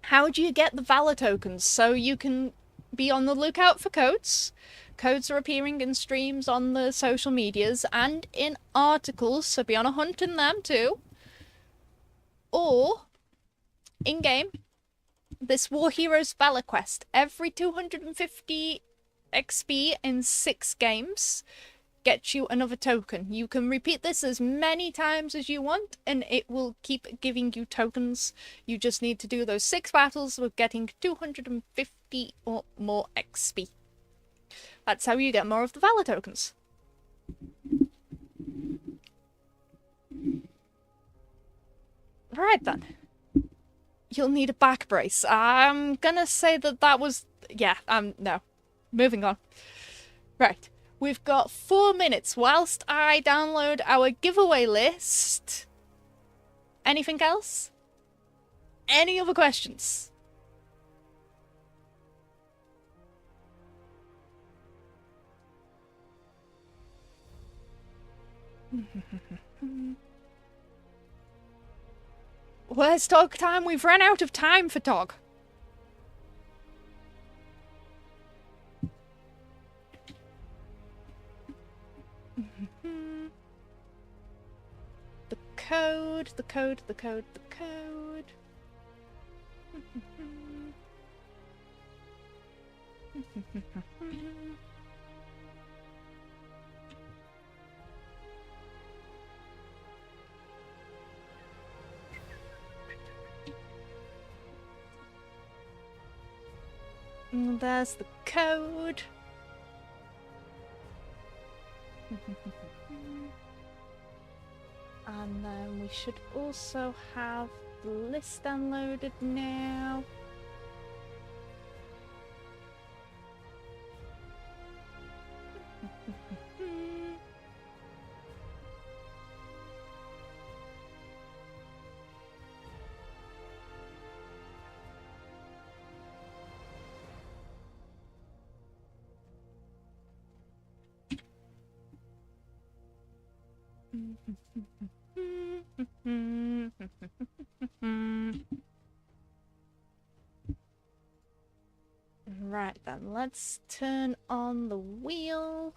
S1: How do you get the Valor tokens? So you can be on the lookout for codes. Codes are appearing in streams on the social medias and in articles, so be on a hunt in them too. Or, in-game, this War Heroes Valor quest. Every 250 XP in 6 games gets you another token. You can repeat this as many times as you want, and it will keep giving you tokens. You just need to do those 6 battles with getting 250 or more XP. That's how you get more of the Valor tokens. Right then. You'll need a back brace. I'm gonna say that was... Yeah, no. Moving on. Right. We've got 4 minutes whilst I download our giveaway list. Anything else? Any other questions? Where's talk time? We've run out of time for talk. The code. There's the code. And then we should also have the list downloaded now. Right then, let's turn on the wheel.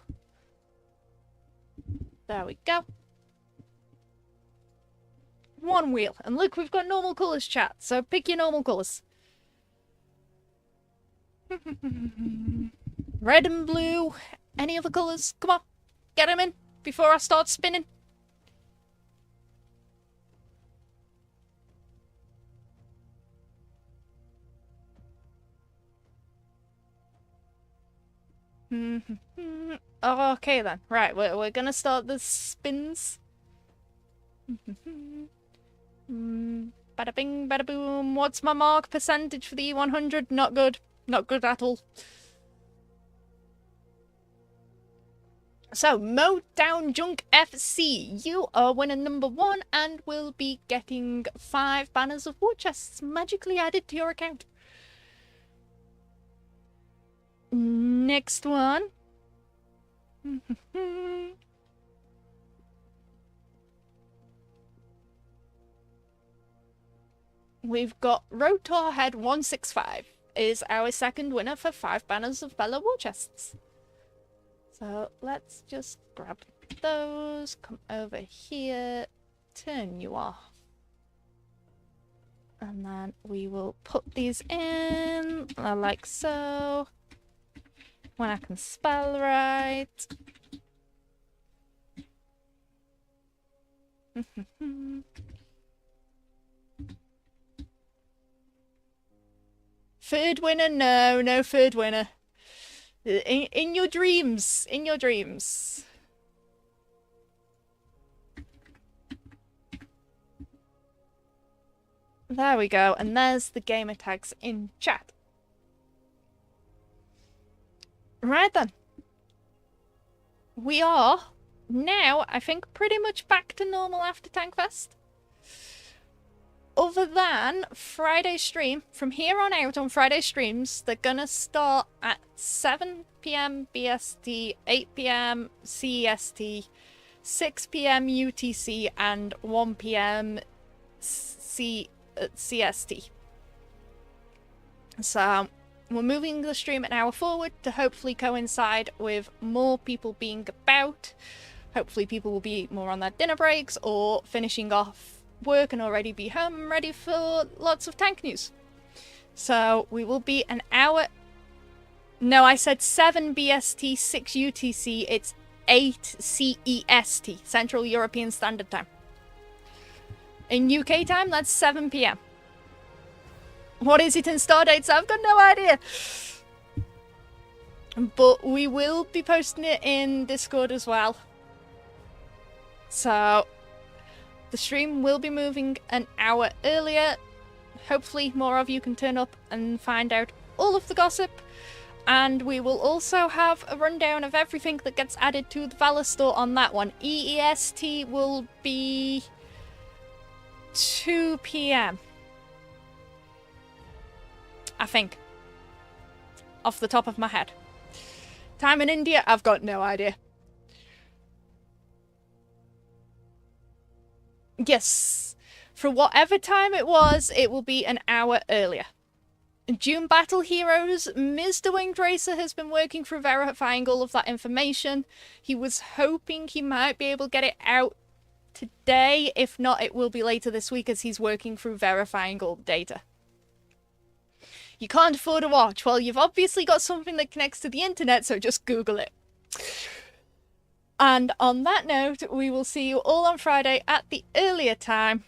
S1: There we go. One wheel. And look, we've got normal colours, chat. So pick your normal colours. Red and blue. Any other colours? Come on. Get them in before I start spinning. Okay then. Right, we're gonna start the spins. Bada bing, bada boom. What's my mark percentage for the E100? Not good. Not good at all. So, Mow Down Junk FC, you are winner number 1 and will be getting 5 banners of war chests magically added to your account. Next one. We've got Rotor Head 165 is our second winner for 5 banners of Bella war chests. So let's just grab those, come over here, turn you off. And then we will put these in like so. When I can spell right. Third winner? No, no third winner. In your dreams. In your dreams. There we go. And there's the gamer tags in chat. Right then. We are now, I think, pretty much back to normal after Tankfest. Other than Friday stream, from here on out on Friday streams, they're gonna start at 7 PM BST, 8 PM CEST, 6 PM UTC, and 1 PM CST. So, we're moving the stream an hour forward to hopefully coincide with more people being about. Hopefully people will be more on their dinner breaks or finishing off work and already be home ready for lots of tank news. So we will be an hour. No, I said 7 BST, 6 UTC. It's 8 CEST, Central European Standard Time. In UK time, that's 7 PM. What is it in Stardates? I've got no idea. But we will be posting it in Discord as well. So the stream will be moving an hour earlier. Hopefully more of you can turn up and find out all of the gossip. And we will also have a rundown of everything that gets added to the Valor store on that one. EEST will be 2 PM. I think. Off the top of my head. Time in India, I've got no idea. Yes, for whatever time it will be an hour earlier. June Battle Heroes, Mr. Winged Racer has been working through verifying all of that information. He was hoping he might be able to get it out today. If not, it will be later this week as he's working through verifying all the data. You can't afford a watch. Well, you've obviously got something that connects to the internet, so just Google it. And on that note, we will see you all on Friday at the earlier time.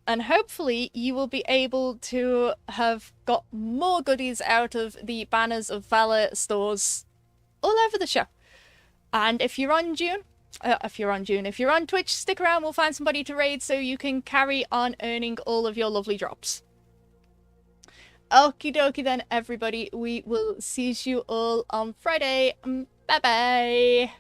S1: And hopefully you will be able to have got more goodies out of the banners of Valor stores all over the show. And if you're on Twitch, stick around, we'll find somebody to raid so you can carry on earning all of your lovely drops. Okie dokie then, everybody. We will see you all on Friday. Bye bye.